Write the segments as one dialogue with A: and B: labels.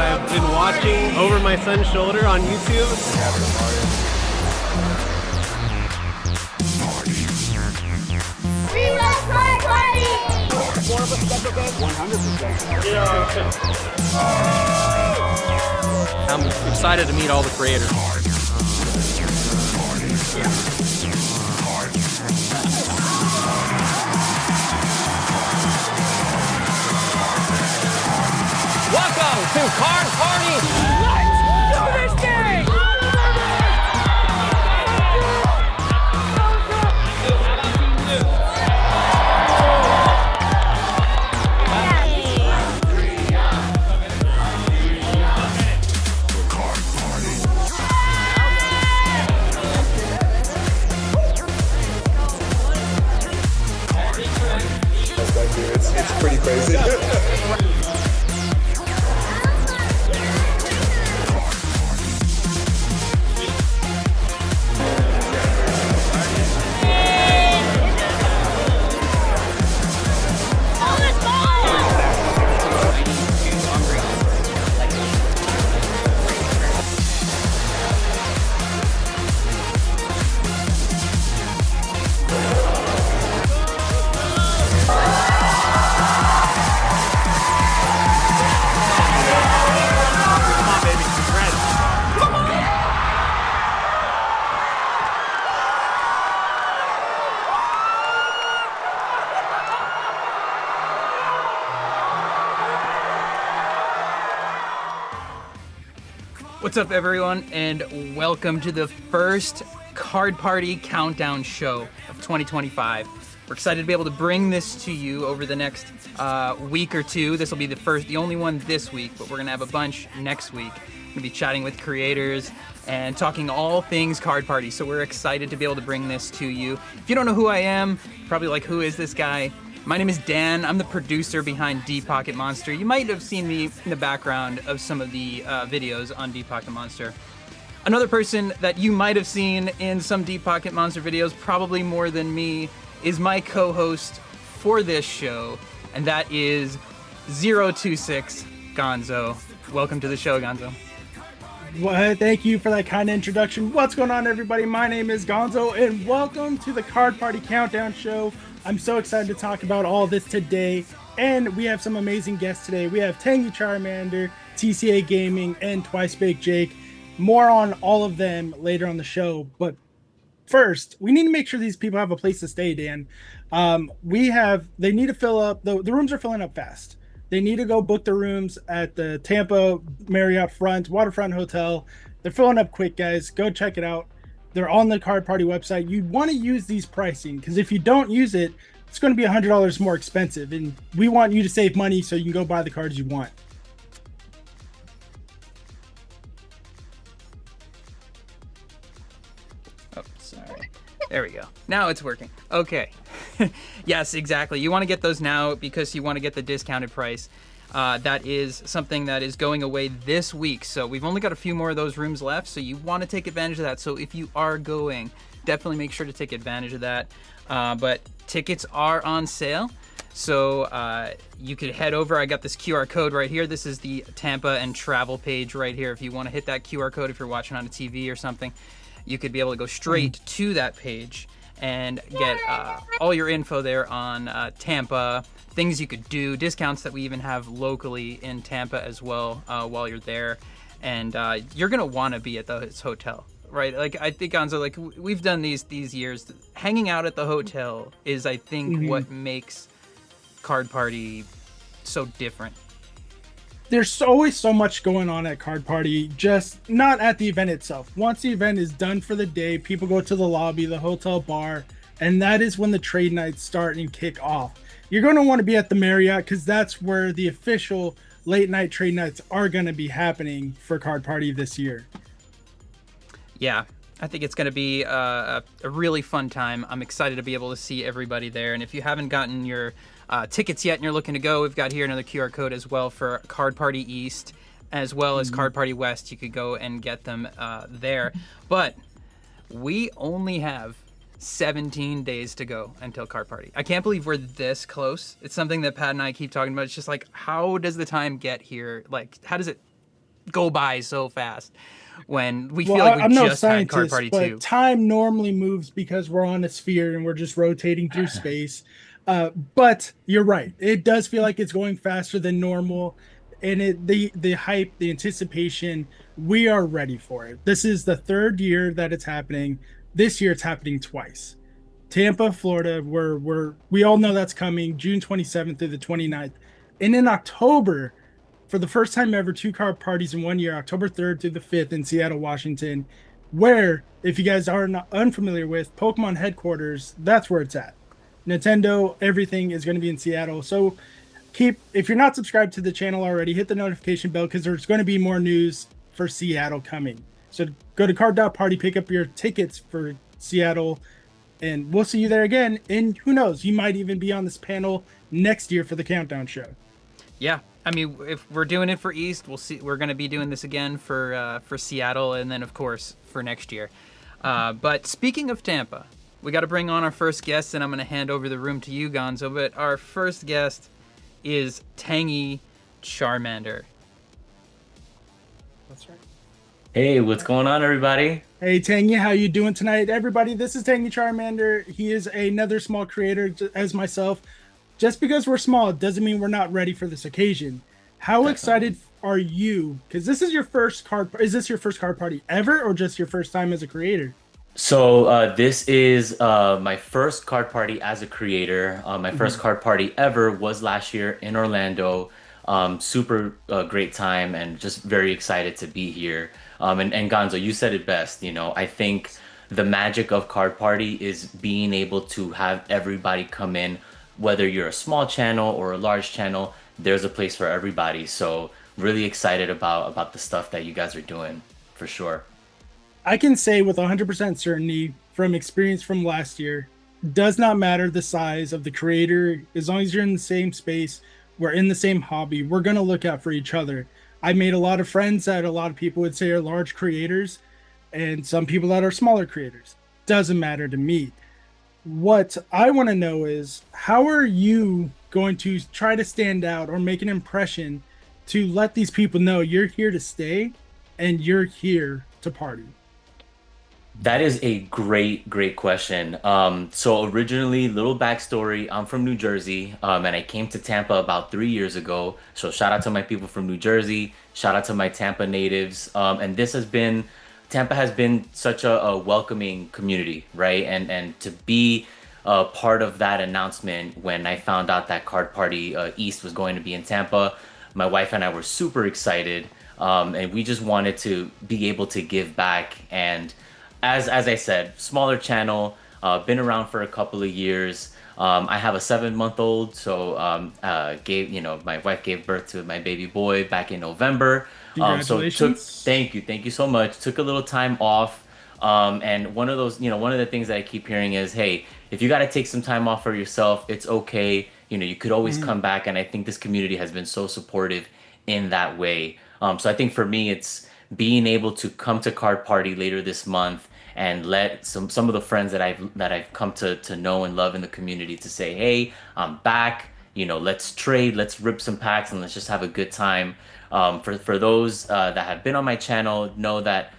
A: I've been watching over my son's shoulder on YouTube.
B: More of a special game? 100%.
A: I'm excited to meet all the creators.
C: Welcome to Card Party! Let's do this thing!
D: It's pretty crazy.
E: What's up, everyone, and welcome to the first Card Party Countdown show of 2025. We're excited to be able to bring this to you over the next week or two. This will be the only one this week, but we're going to have a bunch next week. We're going to be chatting with creators and talking all things Card Party, so we're excited to be able to bring this to you. If you don't know who I am, probably like, who is this guy? My name is Dan. I'm the producer behind Deep Pocket Monster. You might have seen me in the background of some of the videos on Deep Pocket Monster. Another person that you might have seen in some Deep Pocket Monster videos, probably more than me, is my co-host for this show, and that is 026 Gonzo. Welcome to the show, Gonzo.
F: Well, thank you for that kind of introduction. What's going on, everybody? My name is Gonzo, and welcome to the Card Party Countdown show. I'm so excited to talk about all this today, and we have some amazing guests today. We have Tangy Charmander, TCA Gaming, and Twice Baked Jake. More on all of them later on the show, but first, we need to make sure these people have a place to stay, Dan. They need to fill up, the rooms are filling up fast. They need to go book the rooms at the Tampa Marriott Waterfront Hotel. They're filling up quick, guys. Go check it out. They're on the Card Party website. You want to use these pricing, because if you don't use it, it's going to be $100 more expensive. And we want you to save money so you can go buy the cards you want.
E: Oh, sorry. There we go. Now it's working. Okay. Yes, exactly. You want to get those now because you want to get the discounted price. That is something that is going away this week. So we've only got a few more of those rooms left. So you want to take advantage of that. So if you are going, definitely make sure to take advantage of that. But tickets are on sale. So you could head over. I got this QR code right here. This is the Tampa and travel page right here. If you want to hit that QR code, if you're watching on a TV or something, you could be able to go straight to that page and get all your info there on Tampa, things you could do, discounts that we even have locally in Tampa as well while you're there. And you're going to want to be at this hotel, right? Like, I think, Gonzo, like, we've done these years. Hanging out at the hotel is, I think, what makes Card Party so different.
F: There's always so much going on at Card Party, just not at the event itself. Once the event is done for the day, people go to the lobby, the hotel bar, and that is when the trade nights start and kick off. You're going to want to be at the Marriott because that's where the official late night trade nights are going to be happening for Card Party this year.
E: Yeah, I think it's going to be a really fun time. I'm excited to be able to see everybody there. And if you haven't gotten your tickets yet and you're looking to go, we've got here another QR code as well for Card Party East as well as Card Party West. You could go and get them there. But we only have 17 days to go until Card Party. I can't believe we're this close. It's something that Pat and I keep talking about. It's just like, how does the time get here? Like, how does it go by so fast when we
F: Well,
E: feel like we
F: I'm no
E: just had Card
F: scientist,
E: Party
F: but
E: 2.
F: time normally moves because we're on a sphere and we're just rotating through space. But you're right; it does feel like it's going faster than normal, and the hype, the anticipation, we are ready for it. This is the third year that it's happening. This year, it's happening twice. Tampa, Florida, we all know that's coming June 27th through the 29th, and in October, for the first time ever, 2 card parties in 1 year, October 3rd through the 5th in Seattle, Washington, where, if you guys are not unfamiliar with Pokemon headquarters, that's where it's at. Nintendo, everything is going to be in Seattle. So if you're not subscribed to the channel already, hit the notification bell because there's going to be more news for Seattle coming. So go to Card.Party, pick up your tickets for Seattle, and we'll see you there again. And who knows, you might even be on this panel next year for the Countdown Show.
E: Yeah, I mean, if we're doing it for East, we'll see. We're going to be doing this again for Seattle, and then of course for next year. But speaking of Tampa, we got to bring on our first guest, and I'm going to hand over the room to you, Gonzo. But our first guest is Tangy Charmander.
F: That's right.
G: Hey, what's going on, everybody?
F: Hey, Tangy, how you doing tonight? Everybody, this is Tangy Charmander. He is another small creator as myself. Just because we're small doesn't mean we're not ready for this occasion. How excited are you? Because this is your first card. Is this your first card party ever, or just your first time as a creator?
G: So this is my first card party as a creator. My first card party ever was last year in Orlando. Super great time and just very excited to be here. And Gonzo, you said it best. You know, I think the magic of card party is being able to have everybody come in, whether you're a small channel or a large channel. There's a place for everybody. So really excited about the stuff that you guys are doing, for sure.
F: I can say with 100% certainty from experience from last year, does not matter the size of the creator. As long as you're in the same space, we're in the same hobby, we're going to look out for each other. I made a lot of friends that a lot of people would say are large creators, and some people that are smaller creators. Doesn't matter to me. What I want to know is, how are you going to try to stand out or make an impression to let these people know you're here to stay and you're here to party?
G: That is a great question. So originally, little backstory, I'm from New Jersey, and I came to Tampa about 3 years ago. So shout out to my people from New Jersey, shout out to my Tampa natives. And Tampa has been such a welcoming community, right? And to be part of that announcement when I found out that Card Party East was going to be in Tampa, my wife and I were super excited. And we just wanted to be able to give back. And as I said, smaller channel, been around for a couple of years. I have a 7-month-old, so my wife gave birth to my baby boy back in November.
F: Congratulations.
G: Thank you so much. Took a little time off. And one of the things that I keep hearing is, hey, if you got to take some time off for yourself, it's okay. You know, you could always come back. And I think this community has been so supportive in that way. So I think for me, it's being able to come to Card Party later this month and let some of the friends that I've come to know and love in the community to say, hey, I'm back. You know, let's trade, let's rip some packs, and let's just have a good time. For those that have been on my channel, know that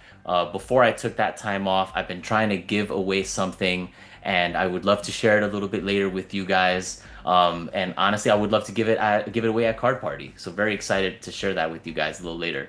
G: before I took that time off, I've been trying to give away something, and I would love to share it a little bit later with you guys. And honestly, I would love to give it away at Card Party. So very excited to share that with you guys a little later.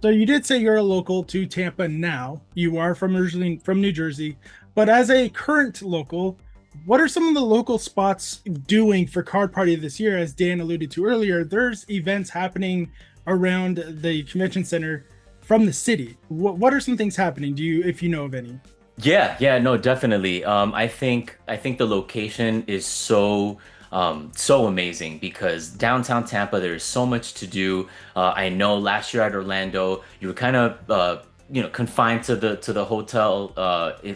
F: So you did say you're a local to Tampa now. You are from New Jersey, but as a current local, what are some of the local spots doing for Card Party this year? As Dan alluded to earlier, there's events happening around the convention center from the city. What are some things happening? If you know of any?
G: Yeah, no, definitely. I think the location is so amazing because downtown Tampa, there's so much to do. I know last year at Orlando, you were kind of confined to the hotel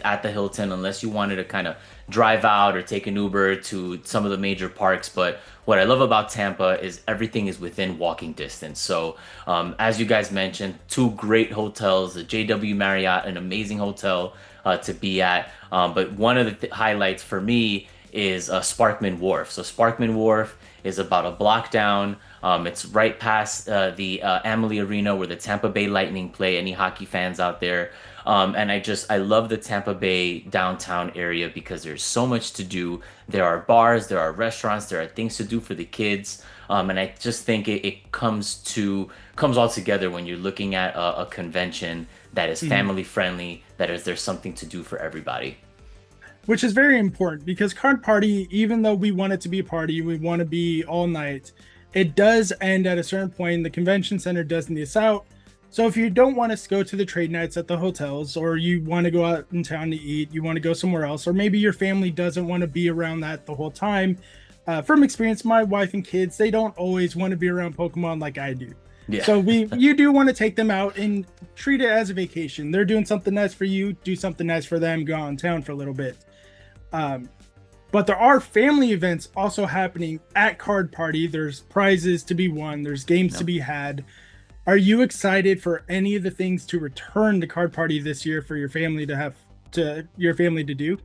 G: at the Hilton, unless you wanted to kind of drive out or take an Uber to some of the major parks. But what I love about Tampa is everything is within walking distance. So as you guys mentioned, 2 great hotels, the JW Marriott, an amazing hotel to be at. But one of the highlights for me is Sparkman Wharf. So Sparkman Wharf is about a block down. It's right past the Amalie Arena where the Tampa Bay Lightning play. Any hockey fans out there? And I love the Tampa Bay downtown area because there's so much to do. There are bars, there are restaurants, there are things to do for the kids. And I just think it comes all together when you're looking at a convention that is family friendly, there's something to do for everybody.
F: Which is very important because Card Party, even though we want it to be a party, we want to be all night, it does end at a certain point. The convention center does need us out. So if you don't want to go to the trade nights at the hotels, or you want to go out in town to eat, you want to go somewhere else, or maybe your family doesn't want to be around that the whole time. From experience, my wife and kids, they don't always want to be around Pokemon like I do.
G: Yeah.
F: So you do want to take them out and treat it as a vacation. They're doing something nice for you, do something nice for them, go out in town for a little bit. But there are family events also happening at Card Party. There's prizes to be won. There's games to be had. Are you excited for any of the things to return to Card Party this year for your family to do?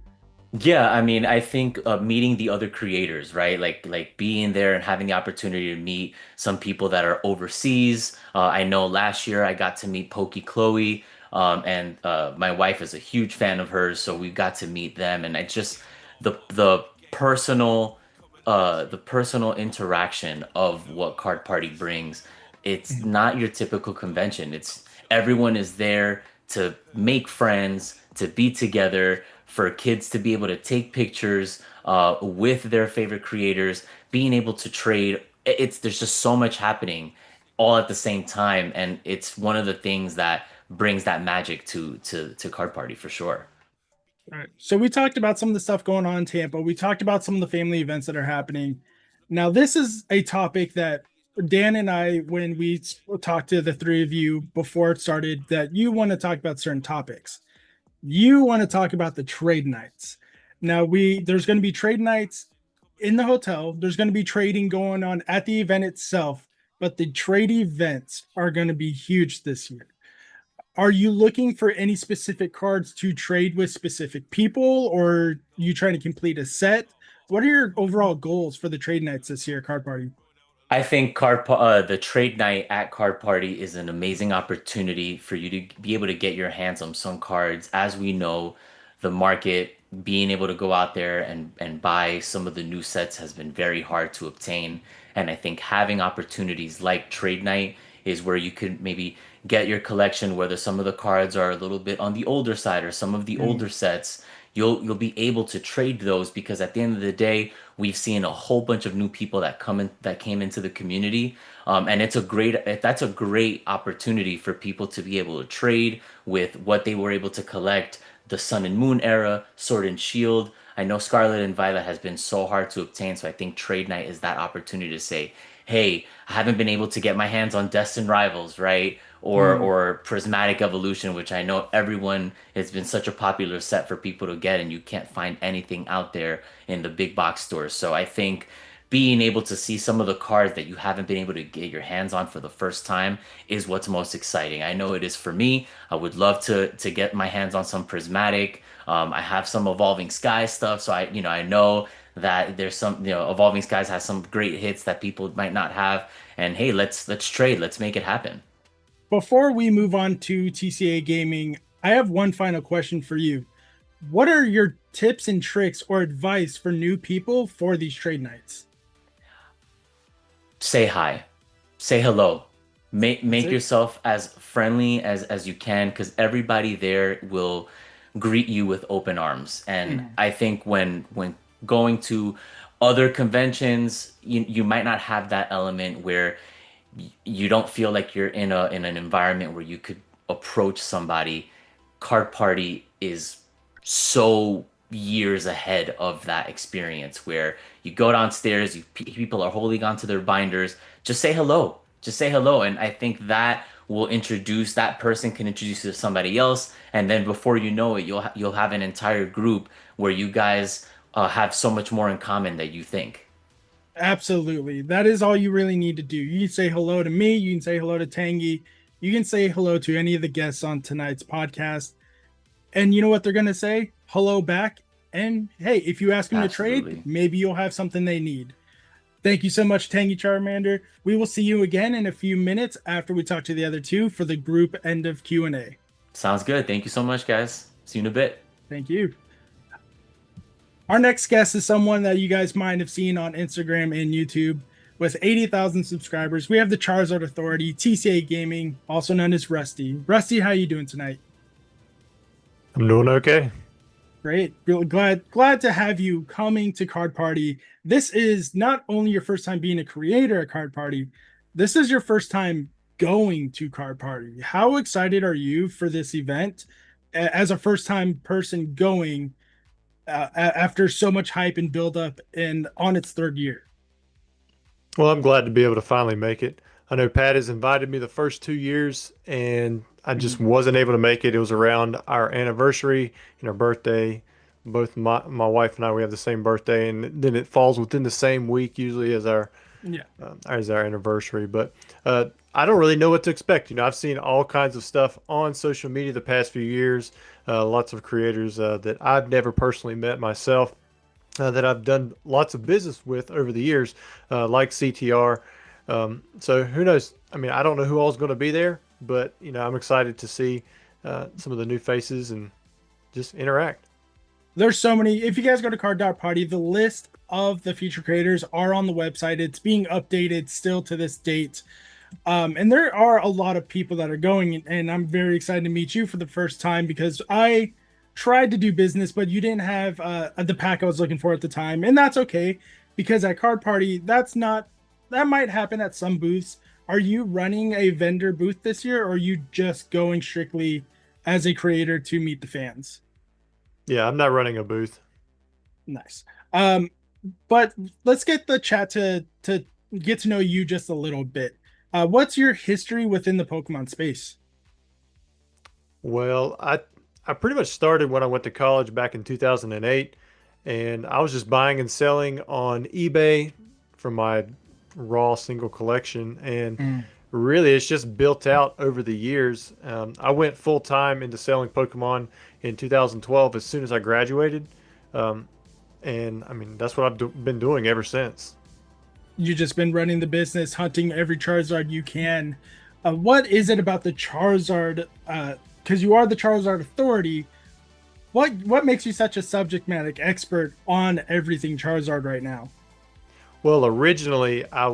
G: Yeah, I mean, I think meeting the other creators, right? Like being there and having the opportunity to meet some people that are overseas. I know last year I got to meet Pokey Chloe, and my wife is a huge fan of hers, so we got to meet them, and I just the personal interaction of what Card Party brings. It's not your typical convention. It's everyone is there to make friends, to be together, for kids to be able to take pictures with their favorite creators, being able to trade. There's just so much happening all at the same time, and it's one of the things that brings that magic to Card Party for sure.
F: All right. So we talked about some of the stuff going on in Tampa. We talked about some of the family events that are happening. Now, this is a topic that Dan and I, when we talked to the three of you before it started, that you want to talk about certain topics. You want to talk about the trade nights. Now, there's going to be trade nights in the hotel. There's going to be trading going on at the event itself, but the trade events are going to be huge this year. Are you looking for any specific cards to trade with specific people, or are you trying to complete a set? What are your overall goals for the trade nights this year, Card Party?
G: I think the trade night at Card Party is an amazing opportunity for you to be able to get your hands on some cards. As we know, the market, being able to go out there and buy some of the new sets has been very hard to obtain. And I think having opportunities like trade night is where you could maybe get your collection, whether some of the cards are a little bit on the older side or some of the older sets. You'll be able to trade those, because at the end of the day, we've seen a whole bunch of new people that came into the community, and that's a great opportunity for people to be able to trade with what they were able to collect. The Sun and Moon era, Sword and Shield. I know Scarlet and Violet has been so hard to obtain, so I think Trade Night is that opportunity to say, hey, I haven't been able to get my hands on Destined Rivals, right? Or Prismatic Evolution, which I know it's been such a popular set for people to get, and you can't find anything out there in the big box stores. So I think being able to see some of the cards that you haven't been able to get your hands on for the first time is what's most exciting. I know it is for me. I would love to get my hands on some Prismatic. I have some Evolving Skies stuff, so I know that there's some, Evolving Skies has some great hits that people might not have. And hey, let's trade. Let's make it happen.
F: Before we move on to TCA Gaming, I have one final question for you. What are your tips and tricks or advice for new people for these trade nights?
G: Say hi. Say hello. Make yourself as friendly as you can, because everybody there will greet you with open arms. And I think when going to other conventions, you might not have that element where you don't feel like you're in an environment where you could approach somebody. Card Party is so years ahead of that experience, where you go downstairs, people are holding onto their binders. Just say hello. And I think that that person can introduce you to somebody else, and then before you know it, you'll have an entire group where you guys have so much more in common that you think.
F: Absolutely. That is all you really need to do. You can say hello to me. You can say hello to Tangy. You can say hello to any of the guests on tonight's podcast. And you know what they're going to say? Hello back. And hey, if you ask them to
G: Absolutely.
F: trade, maybe you'll have something they need. Thank you so much, Tangy Charmander. We will see you again in a few minutes after we talk to the other two for the group end of Q&A.
G: Sounds good. Thank you so much, guys. See you in a bit.
F: Thank you. Our next guest is someone that you guys might have seen on Instagram and YouTube. With 80,000 subscribers, we have the Charizard Authority, TCA Gaming, also known as Rusty. Rusty, how you doing tonight?
H: I'm doing okay.
F: Great. Really glad to have you coming to Card Party. This is not only your first time being a creator at Card Party, this is your first time going to Card Party. How excited are you for this event as a first-time person going after so much hype and build-up and on its third year?
H: Well, I'm glad to be able to finally make it. I know Pat has invited me the first 2 years, and I just wasn't able to make it. It was around our anniversary and our birthday. Both my wife and I, we have the same birthday, and then it falls within the same week usually as our anniversary. But I don't really know what to expect. You know, I've seen all kinds of stuff on social media the past few years. Lots of creators that I've never personally met myself, that I've done lots of business with over the years, like CTR. So who knows? I mean, I don't know who all's going to be there, but you know, I'm excited to see some of the new faces and just interact.
F: There's so many. If you guys go to Card.Party, the list of the feature creators are on the website. It's being updated still to this date. And there are a lot of people that are going, and I'm very excited to meet you for the first time because I tried to do business, but you didn't have the pack I was looking for at the time. And that's okay, because at Card Party, that might happen at some booths. Are you running a vendor booth this year, or are you just going strictly as a creator to meet the fans?
H: Yeah, I'm not running a booth.
F: Nice. But let's get the chat to get to know you just a little bit. What's your history within the Pokemon space?
H: Well, I pretty much started when I went to college back in 2008, and I was just buying and selling on eBay for my raw single collection, and really it's just built out over the years. I went full time into selling Pokemon in 2012 as soon as I graduated, and I mean that's what I've been doing ever since.
F: You've just been running the business, hunting every Charizard you can. What is it about the Charizard? Because you are the Charizard Authority. What makes you such a subject matter expert on everything Charizard right now?
H: Well, originally I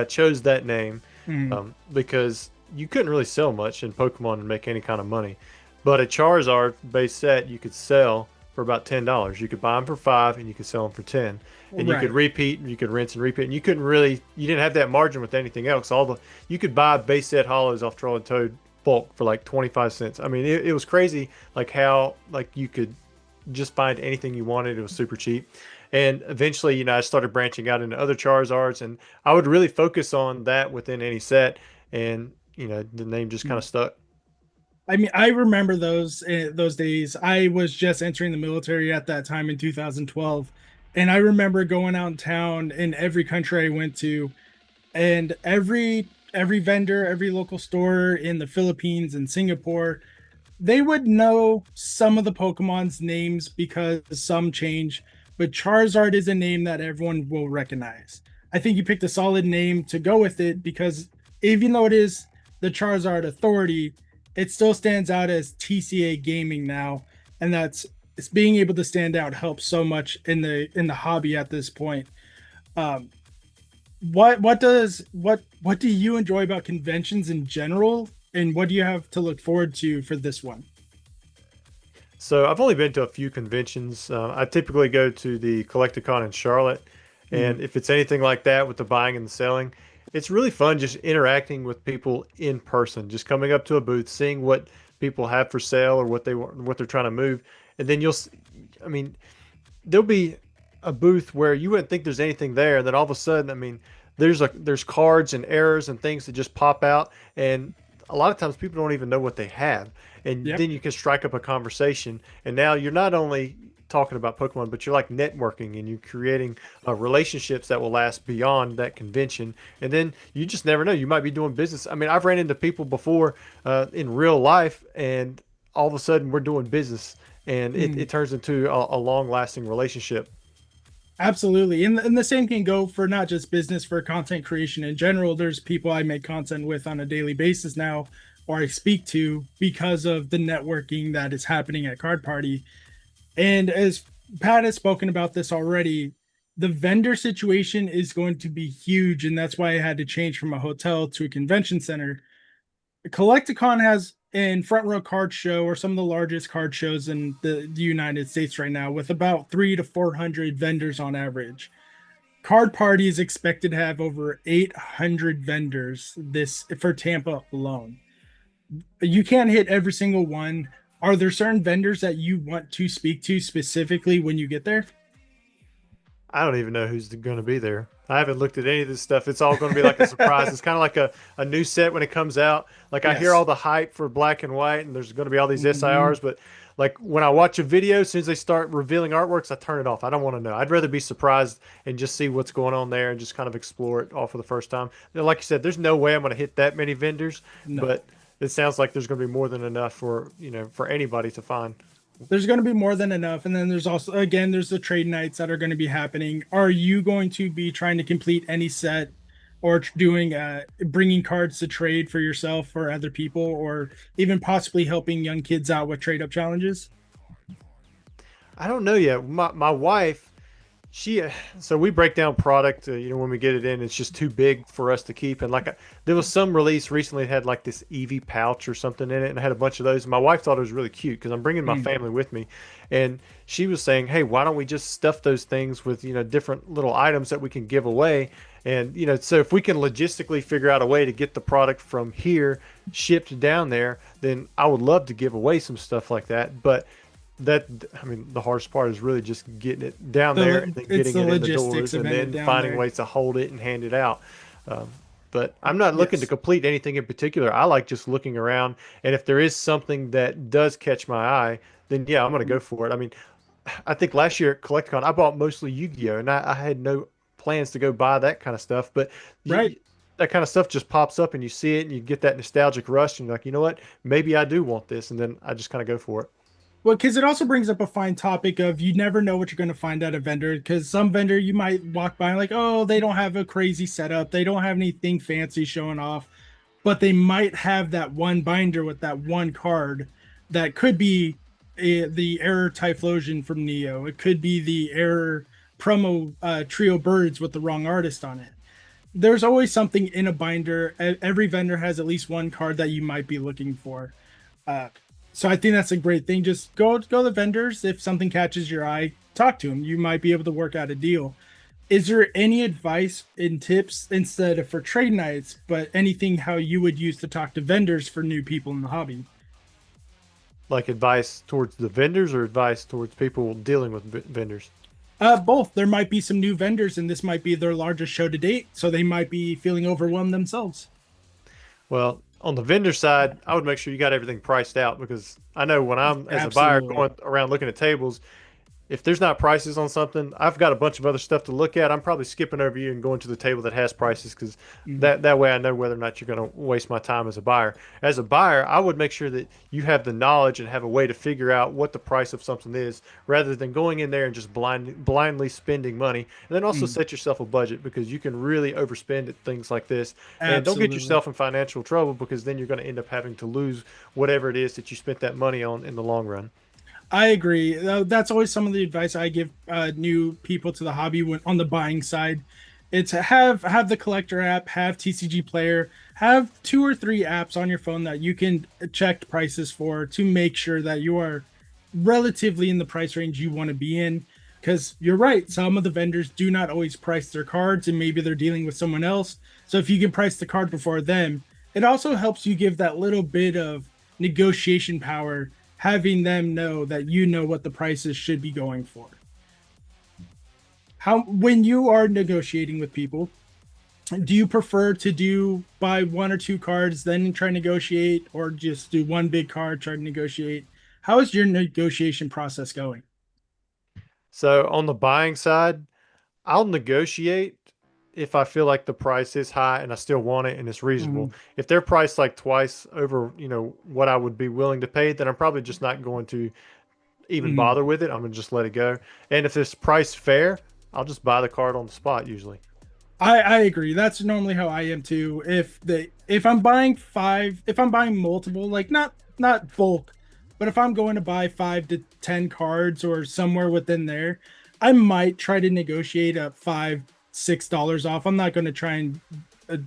H: chose that name because you couldn't really sell much in Pokemon and make any kind of money. But a Charizard base set you could sell for about $10. You could buy them for $5 and you could sell them for $10. And you could repeat, and you could rinse and repeat, and you didn't have that margin with anything else. You could buy base set hollows off Troll and Toad bulk for like 25 cents. I mean, it was crazy, like how you could just find anything you wanted. It was super cheap. And eventually, you know, I started branching out into other Charizards, and I would really focus on that within any set, and you know, the name just kind of stuck.
F: I mean, I remember those days. I was just entering the military at that time in 2012. And I remember going out in town in every country I went to, and every vendor, every local store in the Philippines and Singapore, they would know some of the Pokemon's names because some change, but Charizard is a name that everyone will recognize. I think you picked a solid name to go with it because even though it is the Charizard Authority, it still stands out as TCA Gaming now, and it's being able to stand out helps so much in the hobby at this point. What do you enjoy about conventions in general, and what do you have to look forward to for this one?
H: So I've only been to a few conventions. I typically go to the Collecticon in Charlotte, and if it's anything like that with the buying and the selling, it's really fun just interacting with people in person, just coming up to a booth, seeing what people have for sale or what they're trying to move. And then there'll be a booth where you wouldn't think there's anything there, and then all of a sudden, I mean, there's cards and errors and things that just pop out, and a lot of times people don't even know what they have, and then you can strike up a conversation, and now you're not only talking about Pokemon, but you're like networking, and you're creating relationships that will last beyond that convention. And then you just never know, you might be doing business. I mean, I've ran into people before in real life, and all of a sudden we're doing business, and it turns into a long-lasting relationship.
F: Absolutely. And the same can go for not just business, for content creation in general. There's people I make content with on a daily basis now, or I speak to, because of the networking that is happening at Card Party. And as Pat has spoken about this already, the vendor situation is going to be huge. And that's why I had to change from a hotel to a convention center. Collecticon has in Front Row Card Show, or some of the largest card shows in the United States right now, with about 300 to 400 vendors on average. Card Party is expected to have over 800 vendors this for Tampa alone. You can't hit every single one. Are there certain vendors that you want to speak to specifically when you get there?
H: I don't even know who's going to be there. I haven't looked at any of this stuff. It's all going to be like a surprise. It's kind of like a new set when it comes out. Like I hear all the hype for black and white, and there's going to be all these SIRs, but like when I watch a video, as soon as they start revealing artworks, I turn it off. I don't want to know. I'd rather be surprised and just see what's going on there and just kind of explore it all for the first time. Like you said, there's no way I'm going to hit that many vendors, but it sounds like there's going to be more than enough for, for anybody to find.
F: There's going to be more than enough. And then there's also, again, there's the trade nights that are going to be happening. Are you going to be trying to complete any set, or doing bringing cards to trade for yourself or other people, or even possibly helping young kids out with trade up challenges?
H: I don't know yet. My wife, so we break down product, when we get it in, it's just too big for us to keep. And there was some release recently that had like this Eevee pouch or something in it, and I had a bunch of those. And my wife thought it was really cute because I'm bringing my family with me, and she was saying, hey, why don't we just stuff those things with, different little items that we can give away? And, so if we can logistically figure out a way to get the product from here shipped down there, then I would love to give away some stuff like that. But the hardest part is really just getting it down there and then getting it in the doors, and then finding ways to hold it and hand it out. But I'm not looking to complete anything in particular. I like just looking around, and if there is something that does catch my eye, then yeah, I'm going to go for it. I mean, I think last year at CollectCon, I bought mostly Yu-Gi-Oh, and I had no plans to go buy that kind of stuff, but that kind of stuff just pops up and you see it and you get that nostalgic rush and you're like, you know what, maybe I do want this, and then I just kind of go for it.
F: Well, because it also brings up a fine topic of, you never know what you're going to find at a vendor, because some vendor you might walk by like, oh, they don't have a crazy setup, they don't have anything fancy showing off, but they might have that one binder with that one card that could be the Error Typhlosion from Neo. It could be the Error promo Trio Birds with the wrong artist on it. There's always something in a binder. Every vendor has at least one card that you might be looking for. So I think that's a great thing. Just go to the vendors. If something catches your eye, talk to them. You might be able to work out a deal. Is there any advice and tips, instead of for trade nights, but anything how you would use to talk to vendors for new people in the hobby?
H: Like advice towards the vendors or advice towards people dealing with vendors?
F: Both. There might be some new vendors, and this might be their largest show to date, so they might be feeling overwhelmed themselves.
H: Well, on the vendor side, I would make sure you got everything priced out, because I know when I'm as a buyer going around looking at tables, if there's not prices on something, I've got a bunch of other stuff to look at. I'm probably skipping over you and going to the table that has prices, because that way I know whether or not you're going to waste my time as a buyer. As a buyer, I would make sure that you have the knowledge and have a way to figure out what the price of something is, rather than going in there and just blindly spending money. And then also set yourself a budget, because you can really overspend at things like this. And don't get yourself in financial trouble, because then you're going to end up having to lose whatever it is that you spent that money on in the long run.
F: I agree. That's always some of the advice I give new people to the hobby when on the buying side. It's have the collector app, have TCG Player, have 2 or 3 apps on your phone that you can check prices for, to make sure that you are relatively in the price range you want to be in. Because you're right, some of the vendors do not always price their cards, and maybe they're dealing with someone else. So if you can price the card before them, it also helps you give that little bit of negotiation power, having them know that you know what the prices should be going for. When you are negotiating with people, do you prefer to buy 1 or 2 cards, then try to negotiate, or just do one big card, try to negotiate? How is your negotiation process going?
H: So on the buying side, I'll negotiate if I feel like the price is high and I still want it and it's reasonable. If they're priced like twice over, what I would be willing to pay, then I'm probably just not going to even bother with it. I'm gonna just let it go. And if it's priced fair, I'll just buy the card on the spot usually.
F: I agree. That's normally how I am too. If I'm buying multiple, like not bulk, but if I'm going to buy 5 to 10 cards or somewhere within there, I might try to negotiate a $5-6 off. I'm not going to try and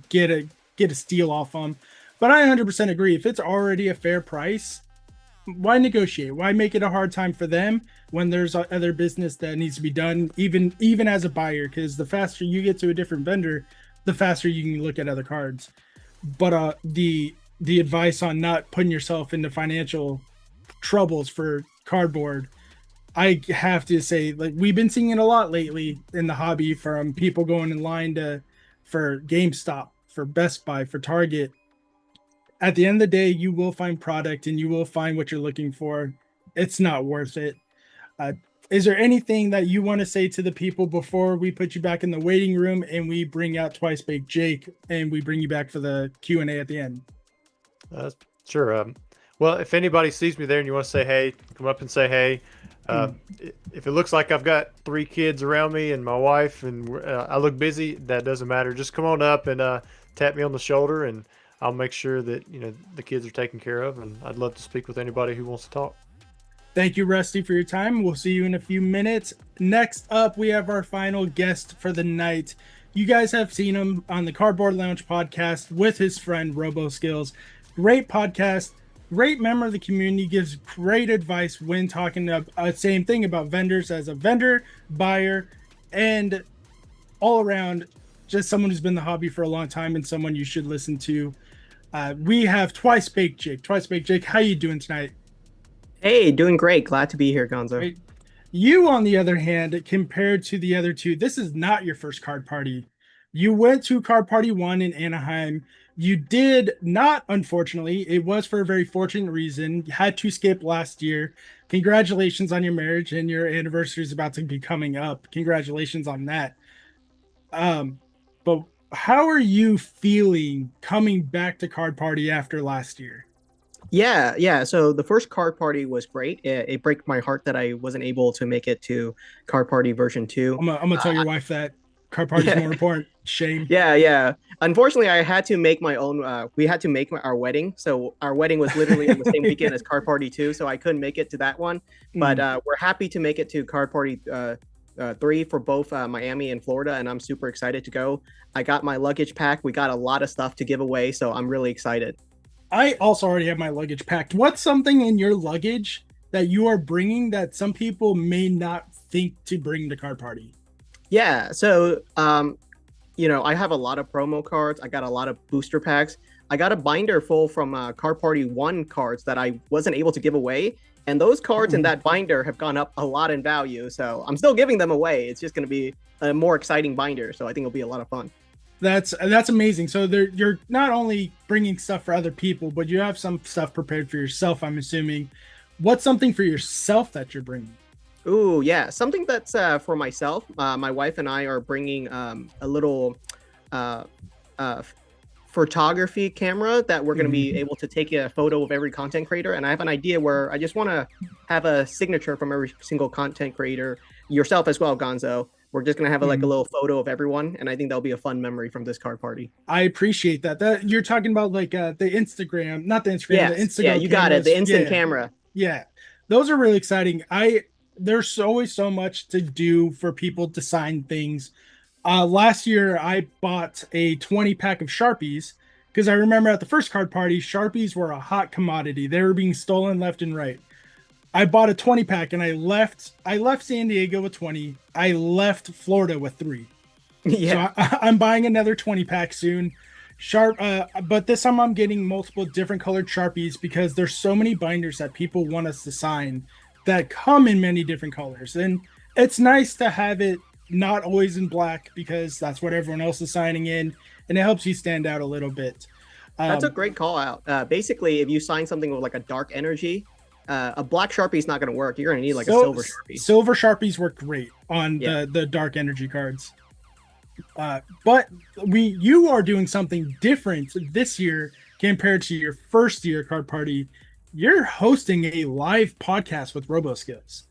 F: get a steal off them, but I 100% agree. If it's already a fair price, why negotiate? Why make it a hard time for them when there's other business that needs to be done, even as a buyer? Because the faster you get to a different vendor, the faster you can look at other cards. But the advice on not putting yourself into financial troubles for cardboard, I have to say, like, we've been seeing it a lot lately in the hobby, from people going in line for GameStop, for Best Buy, for Target. At the end of the day, you will find product and you will find what you're looking for. It's not worth it. Is there anything that you want to say to the people before we put you back in the waiting room and we bring out Twice Baked Jake and we bring you back for the Q&A at the end?
H: Sure. Well, if anybody sees me there and you want to say hey, come up and say hey. If it looks like I've got 3 kids around me and my wife and I look busy, that doesn't matter. Just come on up and tap me on the shoulder, and I'll make sure that the kids are taken care of. And I'd love to speak with anybody who wants to talk.
F: Thank you, Rusty, for your time. We'll see you in a few minutes. Next up, we have our final guest for the night. You guys have seen him on the Cardboard Lounge podcast with his friend Robo Skills. Great podcast. Great member of the community, gives great advice when talking about same thing about vendors, as a vendor, buyer, and all around just someone who's been in the hobby for a long time and someone you should listen to. We have Twice Baked Jake. Twice Baked Jake, how you doing tonight?
I: Hey, doing great. Glad to be here, Gonzo.
F: Great. You, on the other hand, compared to the other two, this is not your first card party. You went to Card Party 1 in Anaheim. You did not, unfortunately. It was for a very fortunate reason. You had to skip last year. Congratulations on your marriage, and your anniversary is about to be coming up. Congratulations on that. But how are you feeling coming back to Card Party after last year?
I: Yeah. So the first Card Party was great. It broke my heart that I wasn't able to make it to Card Party version 2.
F: I'm gonna tell your wife that Card Party is more important. Shame.
I: Yeah. Unfortunately, I had to make my own. We had to make our wedding. So our wedding was literally on the same weekend as Card Party 2. So I couldn't make it to that one. But we're happy to make it to Card Party 3 for both Miami and Florida. And I'm super excited to go. I got my luggage packed. We got a lot of stuff to give away. So I'm really excited.
F: I also already have my luggage packed. What's something in your luggage that you are bringing that some people may not think to bring to Card Party?
I: Yeah, so I have a lot of promo cards. I got a lot of booster packs. I got a binder full from Card Party 1 cards that I wasn't able to give away. And those cards in that binder have gone up a lot in value. So I'm still giving them away. It's just going to be a more exciting binder. So I think it'll be a lot of fun.
F: That's amazing. So you're not only bringing stuff for other people, but you have some stuff prepared for yourself, I'm assuming. What's something for yourself that you're bringing?
I: Ooh, yeah. Something that's for myself. My wife and I are bringing a little photography camera that we're going to be able to take a photo of every content creator. And I have an idea where I just want to have a signature from every single content creator, yourself as well, Gonzo. We're just going to have a little photo of everyone. And I think that'll be a fun memory from this card party.
F: I appreciate that. That you're talking about the Instagram, not the Instagram,
I: yes.
F: the Instagram.
I: Yeah, you got it. The instant camera.
F: Yeah. Those are really exciting. There's always so much to do for people to sign things. Last year, I bought a 20 pack of Sharpies because I remember at the first card party, Sharpies were a hot commodity. They were being stolen left and right. I bought a 20 pack and I left San Diego with 20. I left Florida with 3. Yeah. So I'm buying another 20 pack soon. But this time I'm getting multiple different colored Sharpies because there's so many binders that people want us to sign that come in many different colors. And it's nice to have it not always in black because that's what everyone else is signing in, and it helps you stand out a little bit.
I: That's a great call out. Basically, if you sign something with a dark energy, a black Sharpie is not going to work. You're going to need a silver Sharpie.
F: Silver Sharpies work great on the dark energy cards. But you are doing something different this year compared to your first year card party. you're hosting a live podcast with RoboSkills.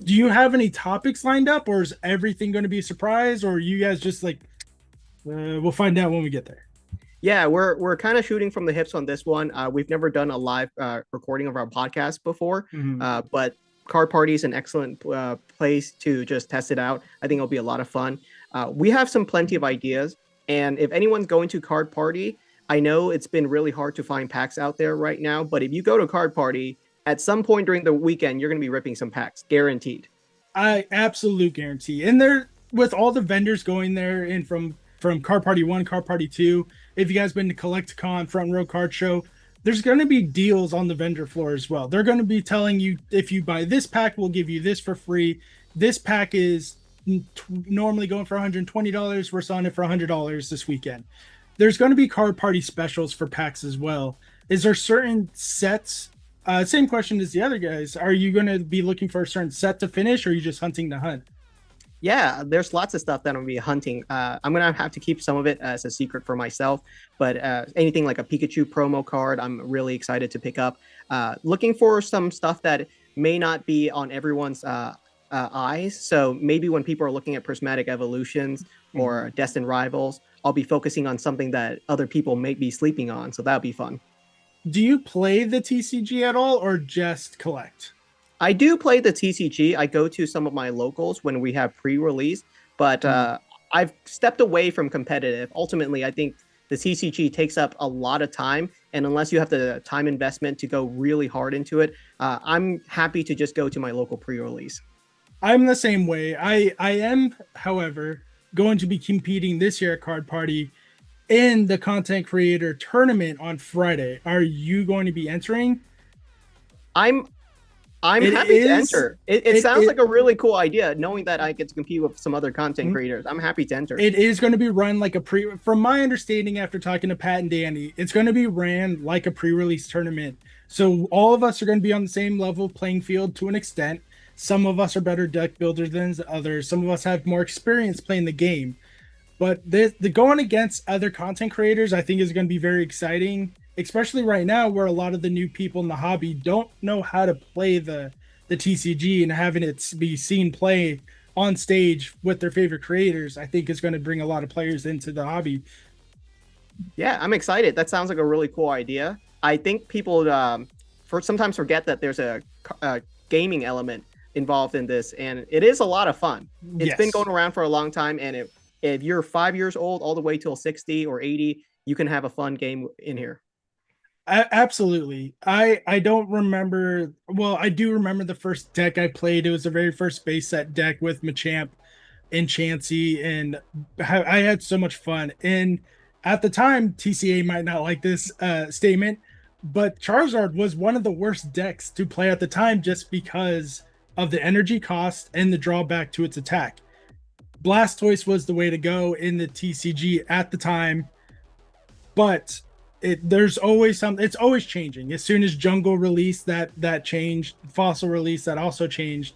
F: Do you have any topics lined up, or is everything going to be a surprise, or are you guys just like, we'll find out when we get there?
I: Yeah, we're kind of shooting from the hips on this one. We've never done a live recording of our podcast before, but Card Party is an excellent place to just test it out. I think it'll be a lot of fun. We have plenty of ideas, and if anyone's going to Card Party, I know it's been really hard to find packs out there right now, but if you go to Card Party, at some point during the weekend, you're going to be ripping some packs, guaranteed.
F: I absolute guarantee. And there, with all the vendors going there, and from Card Party 1, Card Party 2, if you guys been to Collecticon, Front Row Card Show, there's going to be deals on the vendor floor as well. They're going to be telling you, if you buy this pack, we'll give you this for free. This pack is normally going for $120. We're selling it for $100 this weekend. There's going to be Card Party specials for packs as well. Is there certain sets? Same question as the other guys. Are you going to be looking for a certain set to finish, or are you just hunting to hunt?
I: Yeah, there's lots of stuff that I'm going to be hunting. I'm going to have to keep some of it as a secret for myself, but anything like a Pikachu promo card, I'm really excited to pick up. Looking for some stuff that may not be on everyone's eyes. So maybe when people are looking at Prismatic Evolutions or Destined Rivals, I'll be focusing on something that other people may be sleeping on. So that'll be fun.
F: Do you play the TCG at all, or just collect?
I: I do play the TCG. I go to some of my locals when we have pre-release, but I've stepped away from competitive. Ultimately, I think the TCG takes up a lot of time, and unless you have the time investment to go really hard into it, I'm happy to just go to my local pre-release.
F: I'm the same way. I am, however, going to be competing this year at Card Party in the content creator tournament on Friday. Are you going to be entering?
I: I'm happy to enter. It sounds like a really cool idea, knowing that I get to compete with some other content creators. I'm happy to enter.
F: It is going to be run like from my understanding after talking to Pat and Danny, it's going to be ran like a pre-release tournament. So all of us are going to be on the same level playing field to an extent. Some of us are better deck builders than others. Some of us have more experience playing the game. But the going against other content creators, I think, is going to be very exciting, especially right now where a lot of the new people in the hobby don't know how to play the TCG, and having it be seen play on stage with their favorite creators, I think is going to bring a lot of players into the hobby.
I: Yeah, I'm excited. That sounds like a really cool idea. I think people sometimes forget that there's a gaming element involved in this, and it is a lot of fun. It's been going around for a long time, and if you're 5 years old all the way till 60 or 80, you can have a fun game in here.
F: Absolutely. I don't remember. Well, I do remember the first deck I played. It was the very first base set deck with Machamp and Chansey, and I had so much fun. And at the time, TCA might not like this statement, but Charizard was one of the worst decks to play at the time just because of the energy cost and the drawback to its attack. Blastoise was the way to go in the TCG at the time, but there's always something. It's always changing. As soon as Jungle released, that changed. Fossil released, that also changed.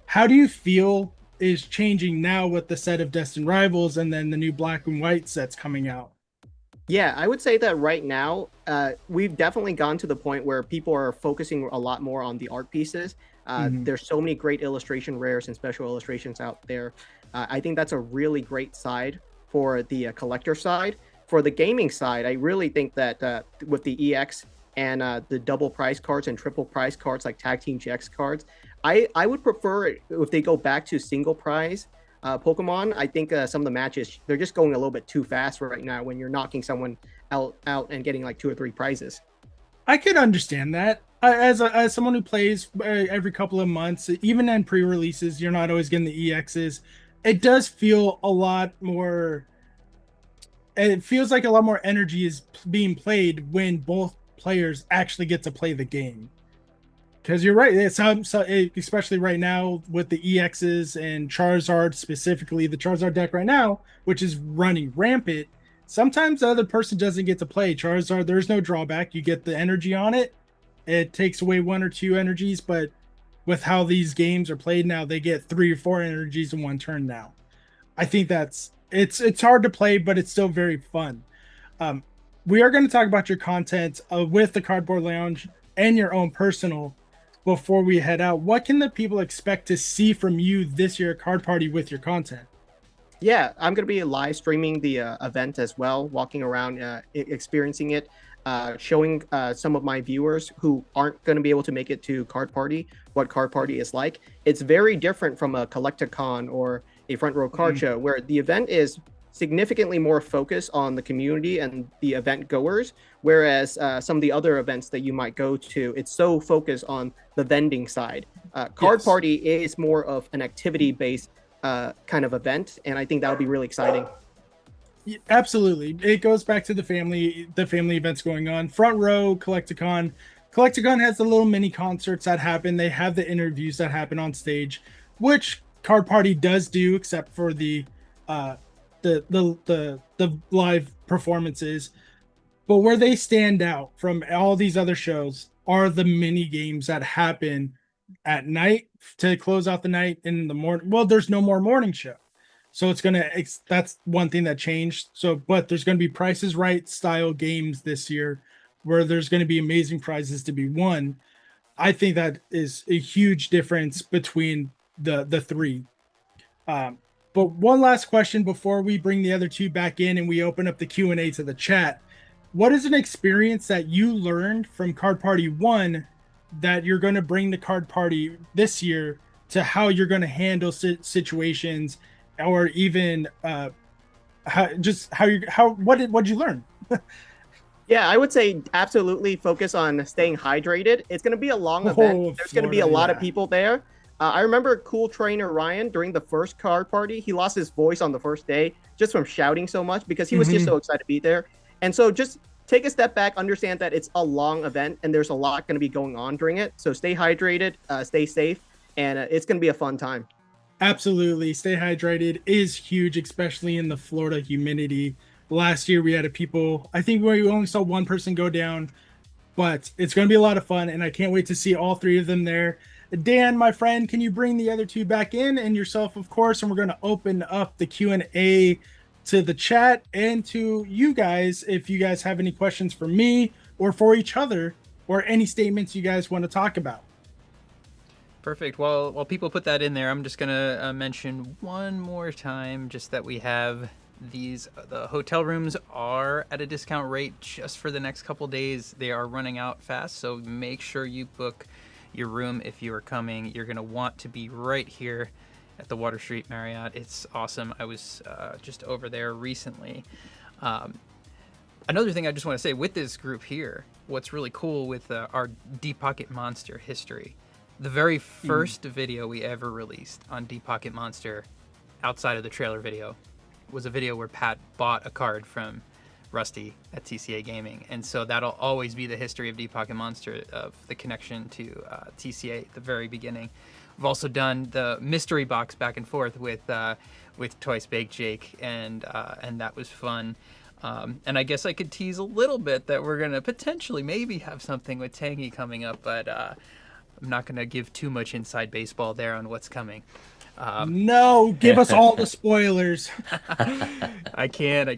F: How do you feel is changing now with the set of Destined Rivals and then the new Black and White sets coming out?
I: Yeah, I would say that right now, we've definitely gone to the point where people are focusing a lot more on the art pieces. There's so many great illustration rares and special illustrations out there. I think that's a really great side for the collector side. For the gaming side, I really think that with the EX and the double prize cards and triple prize cards like Tag Team GX cards, I would prefer if they go back to single prize Pokemon. I think some of the matches, they're just going a little bit too fast right now when you're knocking someone out and getting like 2 or 3 prizes.
F: I could understand that. As someone who plays every couple of months, even in pre-releases, you're not always getting the EXs. It does feel a lot more. It feels like a lot more energy is being played when both players actually get to play the game. Because you're right, especially right now with the EXs and Charizard, specifically the Charizard deck right now, which is running rampant. Sometimes the other person doesn't get to play Charizard. There's no drawback. You get the energy on it. It takes away 1 or 2 energies, but with how these games are played now, they get 3 or 4 energies in 1 turn now. I think it's hard to play, but it's still very fun. we are going to talk about your content with the Cardboard Lounge and your own personal before we head out. What can the people expect to see from you this year at Card Party with your content?
I: Yeah, I'm going to be live streaming the event as well, walking around, experiencing it, showing some of my viewers who aren't going to be able to make it to Card Party what Card Party is like. It's very different from a Collecticon or a Front Row Card Show, where the event is significantly more focused on the community and the event goers, whereas some of the other events that you might go to, it's so focused on the vending side. Card Party is more of an activity-based kind of event, and I think that'll be really exciting.
F: Yeah, absolutely. It goes back to the family events going on. Front Row, Collecticon has the little mini concerts that happen. They have the interviews that happen on stage, which Card Party does do, except for the live performances. But where they stand out from all these other shows are the mini games that happen at night to close out the night. In the morning, well, there's no more morning show, so that's one thing that changed. So, but there's going to be Price is Right style games this year where there's going to be amazing prizes to be won. I think that is a huge difference between the three. But one last question before we bring the other two back in and we open up the Q&A to the chat. What is an experience that you learned from Card Party 1 that you're going to bring to Card Party this year to how you're going to handle situations, or even what did you learn?
I: Yeah, I would say absolutely focus on staying hydrated. It's going to be a long event. There's going to be a lot of people there. I remember cool trainer Ryan during the first Card Party. He lost his voice on the first day just from shouting so much because he was just so excited to be there. And so just take a step back, understand that it's a long event and there's a lot going to be going on during it. So stay hydrated, stay safe, and it's going to be a fun time.
F: Absolutely. Stay hydrated is huge, especially in the Florida humidity. Last year we had I think we only saw one person go down, but it's going to be a lot of fun, and I can't wait to see all three of them there. Dan, my friend, can you bring the other two back in, and yourself, of course, and we're going to open up the Q&A to the chat and to you guys if you guys have any questions for me or for each other or any statements you guys want to talk about.
E: Perfect. Well, while people put that in there, I'm just going to mention one more time just that we have the hotel rooms are at a discount rate just for the next couple days. They are running out fast, so make sure you book your room if you are coming. You're going to want to be right here at the Water Street Marriott. It's awesome. I was just over there recently. Another thing I just want to say with this group here, what's really cool with our Deep Pocket Monster history, the very first video we ever released on Deep Pocket Monster outside of the trailer video was a video where Pat bought a card from Rusty at TCA Gaming. And so that'll always be the history of Deep Pocket Monster, of the connection to TCA at the very beginning. We've also done the mystery box back and forth with Twice Baked Jake, and that was fun. And I guess I could tease a little bit that we're gonna potentially maybe have something with Tangy coming up, but I'm not gonna give too much inside baseball there on what's coming.
F: No, give us all the spoilers.
E: I can't.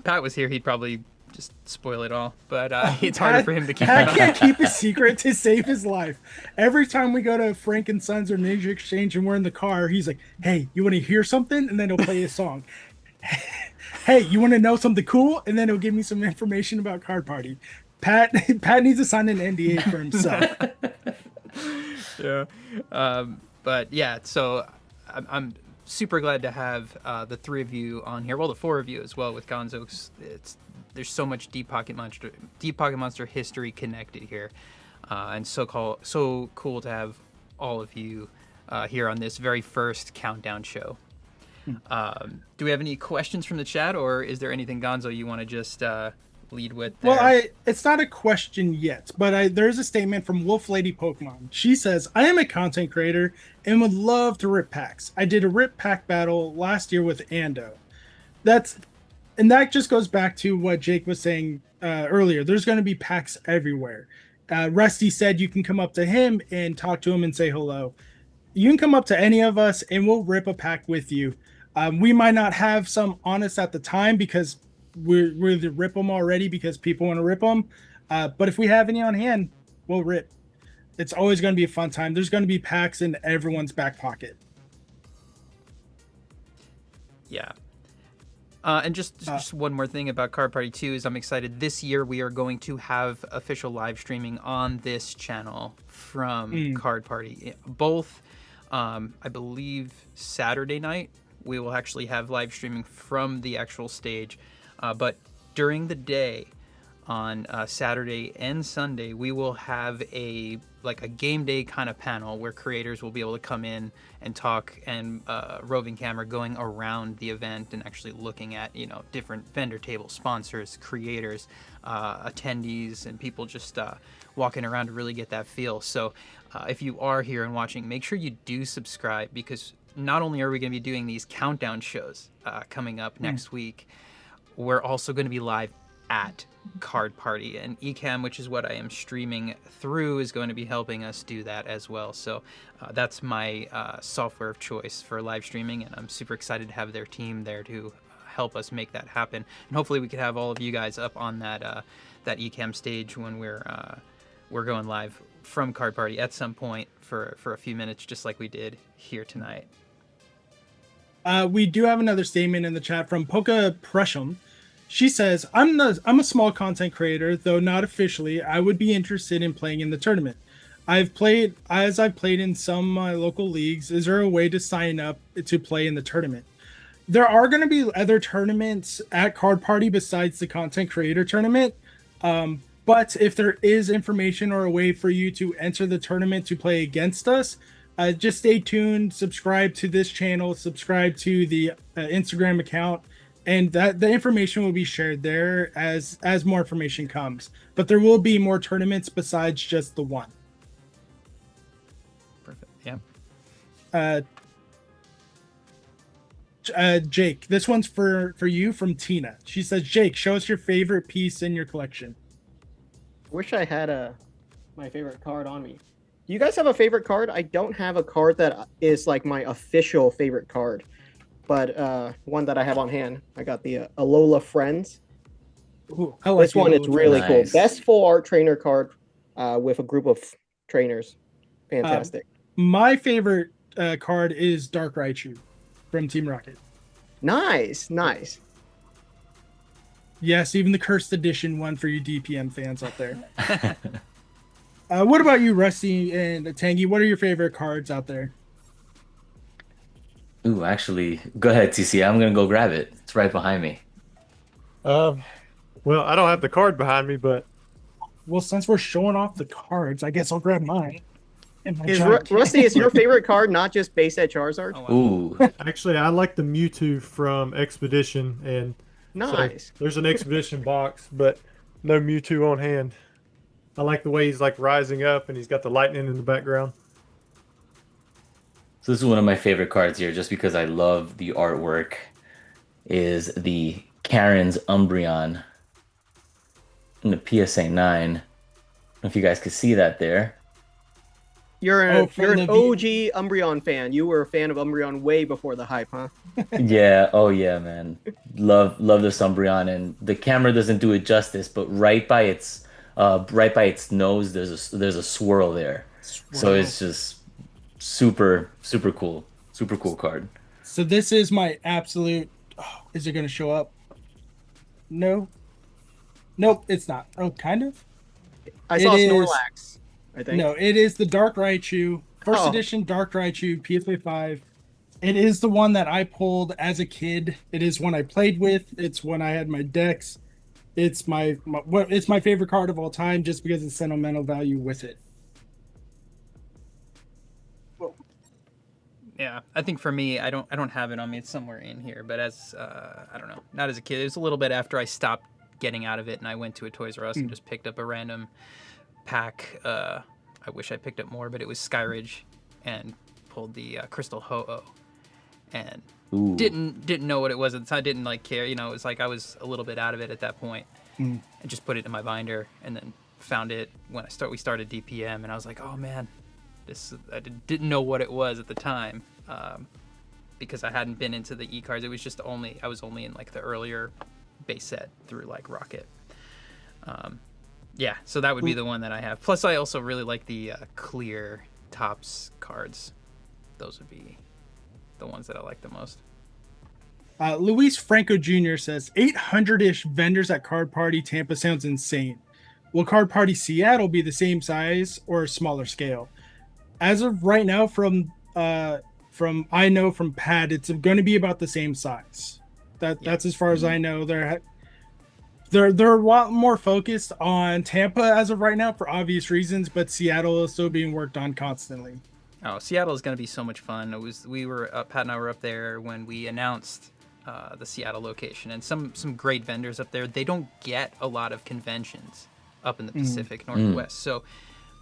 E: Pat was here, he'd probably just spoil it all, but it's harder for him to keep.
F: Pat can't keep a secret to save his life. Every time we go to Frank and Sons or Ninja Exchange and we're in the car, he's like, "Hey, you want to hear something?" And then he'll play a song. "Hey, you want to know something cool?" And then he'll give me some information about Card Party. Pat needs to sign an NDA for himself.
E: Yeah. But yeah, so I'm super glad to have the three of you on here. Well, the four of you as well with Gonzo. There's so much Deep Pocket Monster history connected here, and so cool to have all of you here on this very first countdown show. Do we have any questions from the chat, or is there anything, Gonzo, you want to just lead with there?
F: Well, it's not a question yet, but there's a statement from Wolf Lady Pokemon. She says, "I am a content creator and would love to rip packs. I did a rip pack battle last year with Ando." That just goes back to what Jake was saying earlier. There's going to be packs everywhere. Rusty said you can come up to him and talk to him and say hello. You can come up to any of us and we'll rip a pack with you. We might not have some on us at the time because we'll rip them already because people want to rip them. But if we have any on hand, we'll rip. It's always going to be a fun time. There's going to be packs in everyone's back pocket.
E: Yeah. And just one more thing about Card Party 2 is I'm excited. This year we are going to have official live streaming on this channel from Card Party. Both, I believe, Saturday night we will actually have live streaming from the actual stage. But during the day on Saturday and Sunday, we will have a game day kind of panel where creators will be able to come in and talk, and roving camera going around the event and actually looking at different vendor tables, sponsors, creators, attendees, and people just walking around to really get that feel. So if you are here and watching, make sure you do subscribe, because not only are we going to be doing these countdown shows coming up next week, we're also going to be live at Card Party, and Ecamm, which is what I am streaming through, is going to be helping us do that as well. So that's my software of choice for live streaming, and I'm super excited to have their team there to help us make that happen. And hopefully we could have all of you guys up on that Ecamm stage when we're going live from Card Party at some point for a few minutes, just like we did here tonight.
F: We do have another statement in the chat from Poka Presham. She says, I'm a small content creator, though not officially. I would be interested in playing in the tournament. I've played in some of my local leagues. Is there a way to sign up to play in the tournament? There are going to be other tournaments at Card Party besides the content creator tournament. But if there is information or a way for you to enter the tournament to play against us, just stay tuned, subscribe to this channel, subscribe to the Instagram account, and that the information will be shared there as more information comes. But there will be more tournaments besides just the one.
E: Perfect. Yeah.
F: Jake, this one's for you from Tina. She says, Jake, show us your favorite piece in your collection.
I: Wish I had my favorite card on me. Do you guys have a favorite card? I don't have a card that is like my official favorite card, but one that I have on hand. I got the Alola Friends.
F: Ooh, I like
I: this one. It's really cool.
G: Nice.
I: Best full art trainer card with a group of trainers. Fantastic.
F: My favorite card is Dark Raichu from Team Rocket.
I: Nice.
F: Yes, even the Cursed Edition one for you DPM fans out there. What about you, Rusty and Tangy? What are your favorite cards out there?
G: Ooh, actually, go ahead, TC. I'm gonna go grab it. It's right behind me.
H: Well, I don't have the card behind me, but
F: Well, since we're showing off the cards, I guess I'll grab mine.
I: Rusty, is your favorite card not just base set Charizard?
E: Oh, wow.
G: Ooh,
H: actually, I like the Mewtwo from Expedition, and
I: Nice.
H: so there's an Expedition box, but no Mewtwo on hand. I like the way he's like rising up, and he's got the lightning in the background.
G: so this is one of my favorite cards here, just because I love the artwork. Is the Karen's Umbreon in the PSA 9. I don't know if you guys could see that there.
I: You're an
F: from the
I: OG Umbreon fan. You were a fan of Umbreon way before the hype, huh?
G: Yeah, oh yeah, man. Love this Umbreon, and the camera doesn't do it justice, but right by its nose there's a swirl there. So it's just super cool. Super cool card.
F: So this is my absolute... Oh, is it going to show up? No. Nope, it's not. Oh, kind of?
I: I saw
F: It is-
I: Snorlax, I think.
F: No, it is the Dark Raichu. First
I: Oh.
F: edition Dark Raichu, PSA 5. It is the one that I pulled as a kid. It is one I played with. It's when I had my decks. It's my favorite card of all time just because of sentimental value with it.
E: Yeah, I think for me, I don't have it on me. It's somewhere in here. But as I don't know, not as a kid. It was a little bit after I stopped getting out of it, and I went to a Toys R Us and just picked up a random pack. I wish I picked up more, but it was Skyridge, and pulled the Crystal Ho-Oh, and
G: Ooh.
E: didn't know what it was at the time. Didn't like care. You know, it was like I was a little bit out of it at that point, and just put it in my binder, and then found it when we started DPM, and I was like, oh man. I didn't know what it was at the time, because I hadn't been into the e-cards. It was just I was only in like the earlier base set through like Rocket. Yeah, so that would be the one that I have. Plus, I also really like the clear tops cards. Those would be the ones that I like the most.
F: Luis Franco Jr. says 800-ish vendors at Card Party Tampa sounds insane. Will Card Party Seattle be the same size or a smaller scale? As of right now, from I know from Pat, it's going to be about the same size. That's as far as I know. They're a lot more focused on Tampa as of right now for obvious reasons, but Seattle is still being worked on constantly.
E: Oh, Seattle is going to be so much fun. Pat and I were up there when we announced the Seattle location, and some great vendors up there. They don't get a lot of conventions up in the Pacific Northwest, so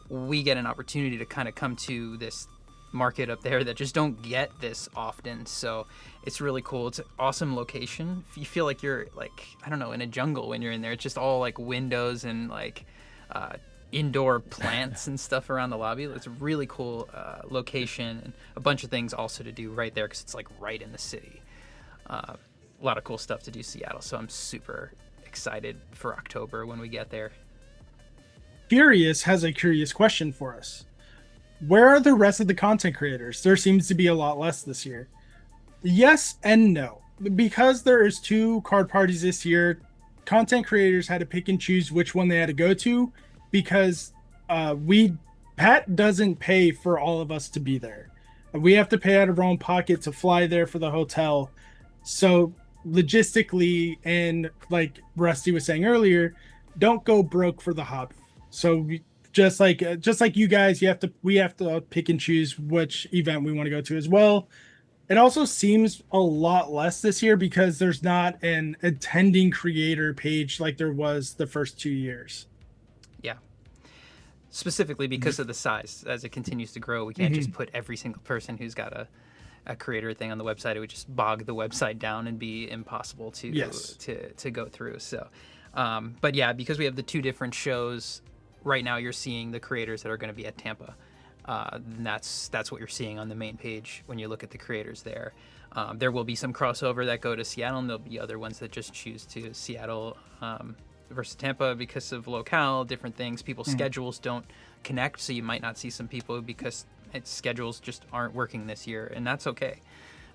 E: we get an opportunity to kind of come to this market up there that just don't get this often. So it's really cool. It's an awesome location. You feel like you're like, I don't know, in a jungle when you're in there. It's just all like windows and like indoor plants and stuff around the lobby. It's a really cool location, and a bunch of things also to do right there because it's like right in the city. A lot of cool stuff to do Seattle. So I'm super excited for October when we get there.
F: Curious has a curious question for us. Where are the rest of the content creators? There seems to be a lot less this year. Yes and no. Because there is 2 card parties this year, content creators had to pick and choose which one they had to go to because Pat doesn't pay for all of us to be there. We have to pay out of our own pocket to fly there for the hotel. So logistically, and like Rusty was saying earlier, don't go broke for the hobby. So just like you guys, we have to pick and choose which event we want to go to as well. It also seems a lot less this year because there's not an attending creator page like there was the first 2 years.
E: Yeah. Specifically because of the size. As it continues to grow, we can't just put every single person who's got a creator thing on the website. It would just bog the website down and be impossible to go through. So, but yeah, because we have the 2 different shows. Right now, you're seeing the creators that are going to be at Tampa. And that's what you're seeing on the main page when you look at the creators there. There will be some crossover that go to Seattle, and there'll be other ones that just choose to Seattle versus Tampa because of locale, different things. People's schedules don't connect, so you might not see some people because schedules just aren't working this year, and that's okay.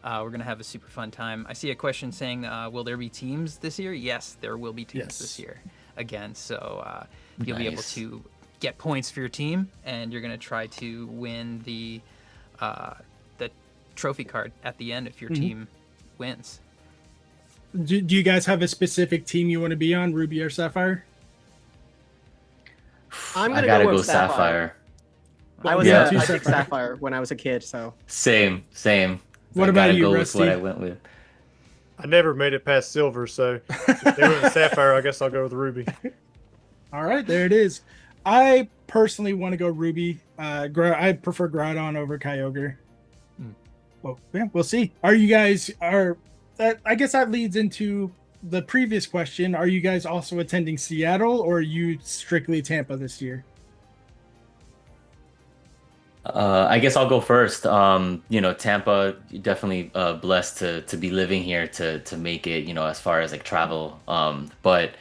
E: We're going to have a super fun time. I see a question saying, will there be teams this year? Yes, there will be teams this year again. So you'll be able to get points for your team, and you're going to try to win the trophy card at the end if your team wins.
F: Do you guys have a specific team you want to be on, Ruby or Sapphire?
I: I'm
G: I
I: gonna
G: gotta
I: go
G: go
I: with
G: Sapphire.
I: I was
F: Yeah.
I: I picked Sapphire when I was a kid, so
G: Same.
F: What
G: I
F: about
G: gotta
F: you,
G: go
F: Rusty?
G: with what I went with.
H: I never made it past silver, so if they went with Sapphire, I guess I'll go with Ruby.
F: All right, there it is. I personally want to go Ruby. I prefer Groudon over Kyogre. Well, yeah, we'll see. I guess that leads into the previous question. Are you guys also attending Seattle, or are you strictly Tampa this year?
G: I guess I'll go first. Tampa, definitely blessed to be living here to make it, as far as like travel. But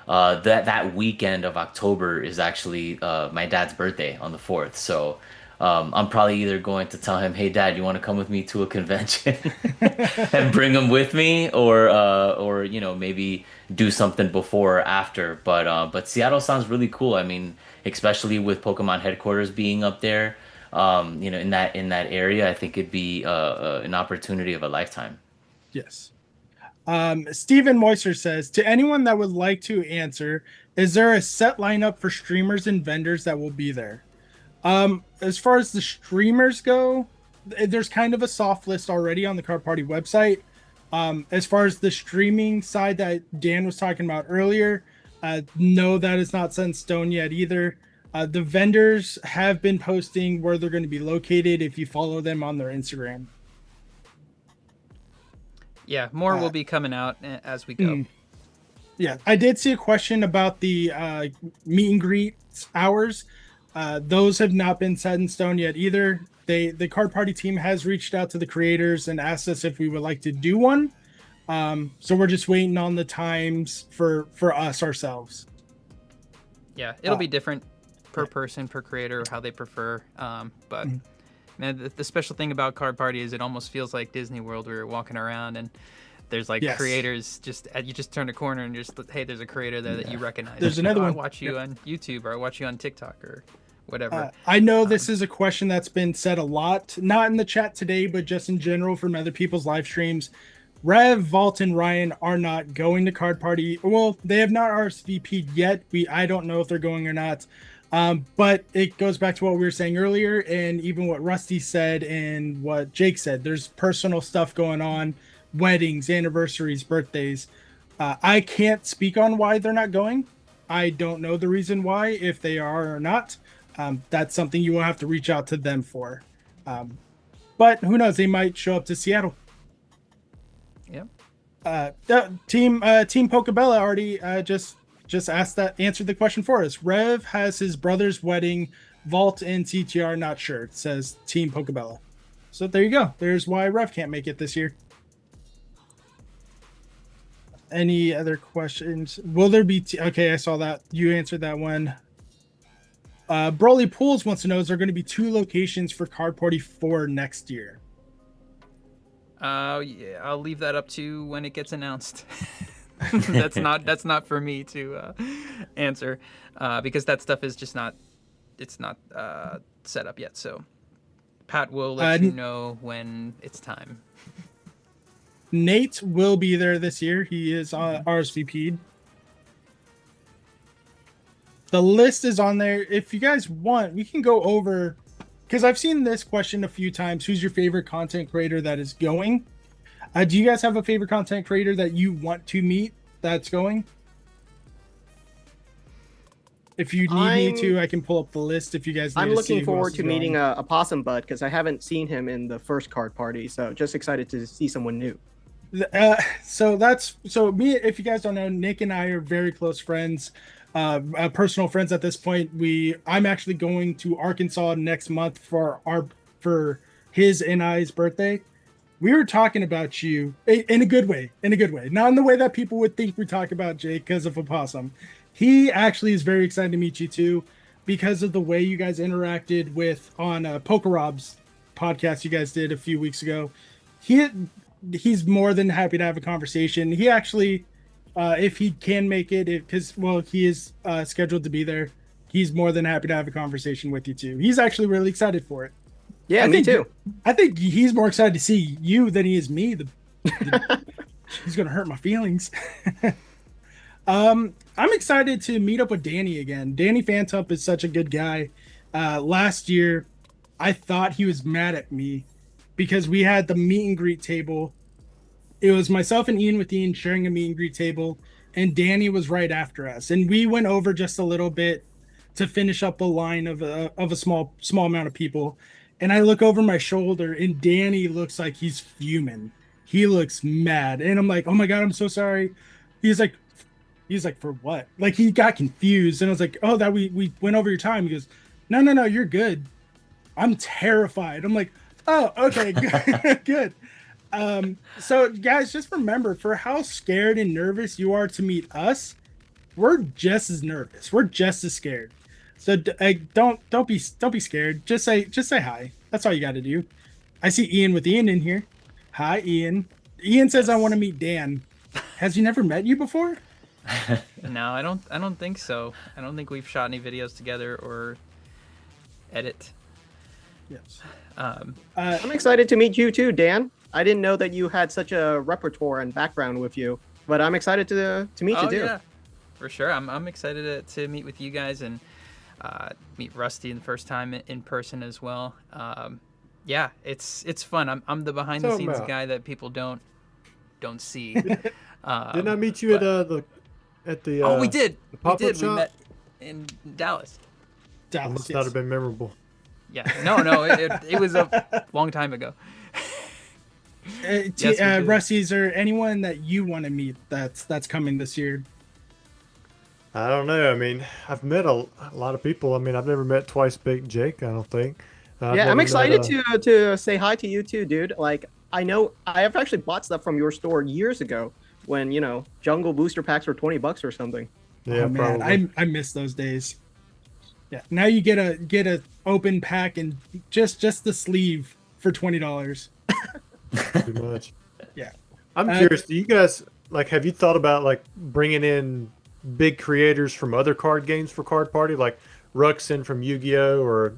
G: that weekend of October is actually my dad's birthday on the 4th. So I'm probably either going to tell him, hey, Dad, you want to come with me to a convention and bring him with me, or maybe do something before or after. But Seattle sounds really cool. I mean, especially with Pokemon headquarters being up there. In that area, I think it'd be an opportunity of a lifetime.
F: Yes. Stephen Moister says, to anyone that would like to answer, is there a set lineup for streamers and vendors that will be there? As far as the streamers go, there's kind of a soft list already on the Card Party website. As far as the streaming side that Dan was talking about earlier, no, that is not set in stone yet either. The vendors have been posting where they're going to be located if you follow them on their Instagram.
E: Yeah, more will be coming out as we go.
F: Yeah, I did see a question about the meet and greet hours. Those have not been set in stone yet either. The Card Party team has reached out to the creators and asked us if we would like to do one. So we're just waiting on the times for us ourselves.
E: Yeah, it'll be different per person, per creator, how they prefer. But man, the special thing about Card Party is it almost feels like Disney World where you're walking around and there's like creators you just turn a corner and just, hey, there's a creator there that you recognize.
F: There's another one.
E: I watch you on YouTube or I watch you on TikTok or whatever.
F: I know this is a question that's been said a lot, not in the chat today, but just in general from other people's live streams. Rev, Vault, and Ryan are not going to Card Party. Well, they have not RSVP'd yet. I don't know if they're going or not. But it goes back to what we were saying earlier, and even what Rusty said and what Jake said. There's personal stuff going on, weddings, anniversaries, birthdays. I can't speak on why they're not going. I don't know the reason why, if they are or not. That's something you will have to reach out to them for. But who knows? They might show up to Seattle.
E: Yep.
F: Team Pokebella already just answered the question for us. Rev has his brother's wedding. Vault and CTR not sure. It says Team Pokebella. So there you go. There's why Rev can't make it this year. Any other questions? Will there be? Okay, I saw that. You answered that one. Broly Pools wants to know: is there going to be 2 locations for Card Party 4 next year?
E: Yeah, I'll leave that up to when it gets announced. that's not for me to answer because that stuff is just not set up yet. So Pat will let you know when it's time.
F: Nate will be there this year. He is RSVP'd. The list is on there. If you guys want, we can go over, because I've seen this question a few times. Who's your favorite content creator that is going? Do you guys have a favorite content creator that you want to meet that's going? If you need me to, I can pull up the list if you guys need
I: I'm
F: to
I: looking
F: see
I: forward to meeting a Possum Bud because I haven't seen him in the first Card Party. So just excited to see someone new.
F: So me, if you guys don't know, Nick and I are very close friends, personal friends at this point. I'm actually going to Arkansas next month for his and I's birthday. We were talking about you in a good way, not in the way that people would think we talk about Jake because of a possum. He actually is very excited to meet you too, because of the way you guys interacted on Poker Rob's podcast you guys did a few weeks ago. He's more than happy to have a conversation. He actually, if he can make it, because he is scheduled to be there, he's more than happy to have a conversation with you too. He's actually really excited for it.
I: Yeah, me too.
F: I think he's more excited to see you than he is me. He's gonna hurt my feelings. I'm excited to meet up with Danny again. Danny Fantup is such a good guy. Last year, I thought he was mad at me because we had the meet and greet table. It was myself and Ian with Ian sharing a meet and greet table, and Danny was right after us. And we went over just a little bit to finish up the line of a small amount of people. And I look over my shoulder, and Danny looks like he's fuming. He looks mad, and I'm like, "Oh my god, I'm so sorry." He's like, "For what?" Like he got confused, and I was like, "Oh, that we went over your time." He goes, "No, you're good." I'm terrified. I'm like, "Oh, okay, good, good." So guys, just remember, for how scared and nervous you are to meet us, we're just as nervous. We're just as scared. So don't be scared. Just say hi. That's all you got to do. I see Ian with Ian in here. Hi, Ian. Ian says I want to meet Dan. Has he never met you before?
E: No, I don't think so. I don't think we've shot any videos together or edit.
F: Yes.
I: I'm excited to meet you too, Dan. I didn't know that you had such a repertoire and background with you, but I'm excited to meet you too.
E: Yeah, for sure. I'm excited to meet with you guys and meet Rusty the first time in person as well. Yeah, it's fun. I'm the behind the scenes guy that people don't see.
H: Didn't I meet you at the
E: we did.
H: pop-up
E: We
H: shop?
E: met in Dallas.
H: That must not have been memorable.
E: Yeah, no, it was a long time ago.
F: Rusty, is there anyone that you want to meet that's coming this year?
H: I don't know. I mean, I've met a lot of people. I mean, I've never met Twice Baked Jake, I don't think.
I: I'm excited to say hi to you too, dude. Like, I know I have actually bought stuff from your store years ago when jungle booster packs were $20 or something.
H: Yeah,
F: Oh man,
H: probably.
F: I miss those days. Yeah, now you get a open pack and just the sleeve for $20.
H: Pretty much.
F: Yeah.
H: I'm curious. Do you guys have you thought about bringing in big creators from other card games for Card Party, like Ruxin from Yu-Gi-Oh, or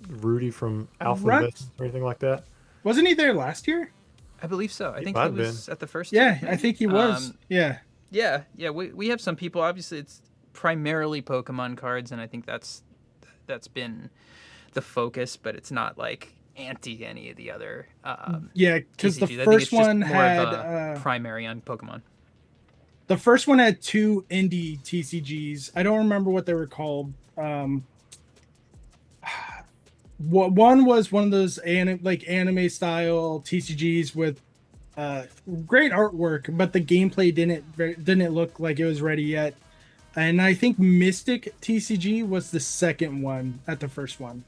H: Rudy from Alpha Invest or anything like that?
F: Wasn't he there last year?
E: I believe so. I think
H: might
E: he
H: have
E: was at the first.
F: Yeah,
E: two,
F: I think he was. Yeah.
E: Yeah. We have some people. Obviously, it's primarily Pokemon cards, and I think that's been the focus. But it's not anti any of the other.
F: Yeah, because the
E: TCGs. I think
F: first
E: it's just
F: one
E: more
F: had
E: of a primary on Pokemon.
F: the first one had 2 indie TCGs. I don't remember what they were called. One was one of those anime style TCGs with great artwork, but the gameplay didn't look like it was ready yet. And I think Mystic TCG was the second one at the first one.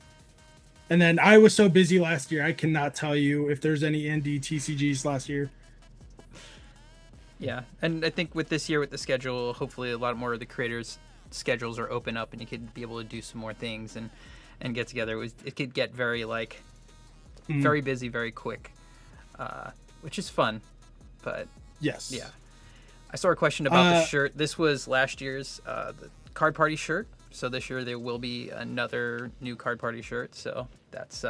F: And then I was so busy last year, I cannot tell you if there's any indie TCGs last year.
E: Yeah, and I think with this year with the schedule, hopefully a lot more of the creators' schedules are open up, and you could be able to do some more things and get together. It could get very very busy, very quick, which is fun. But
F: yes,
E: yeah. I saw a question about the shirt. This was last year's the Card Party shirt. So this year there will be another new Card Party shirt. So that's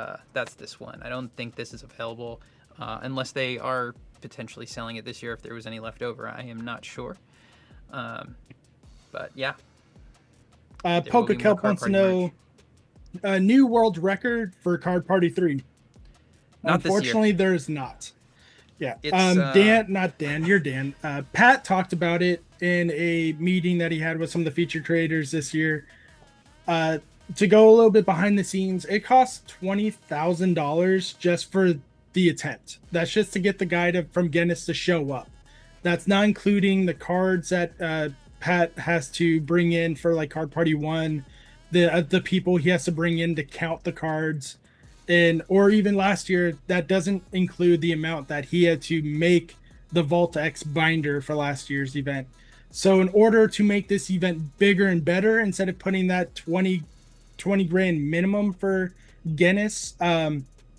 E: this one. I don't think this is available unless they are potentially selling it this year. If there was any left over, I am not sure. But yeah.
F: PokeKelp wants to know a new world record for Card Party 3.
E: Not
F: Unfortunately,
E: this year.
F: there's not. Yeah.
E: It's,
F: not Dan, you're Dan. Pat talked about it in a meeting that he had with some of the featured creators this year. To go a little bit behind the scenes, it costs $20,000 just for the attempt. That's just to get the guy from Guinness to show up. That's not including the cards that Pat has to bring in for Card Party 1, the people he has to bring in to count the cards. Or even last year, that doesn't include the amount that he had to make the Vault X binder for last year's event. So in order to make this event bigger and better, instead of putting that 20 grand minimum for Guinness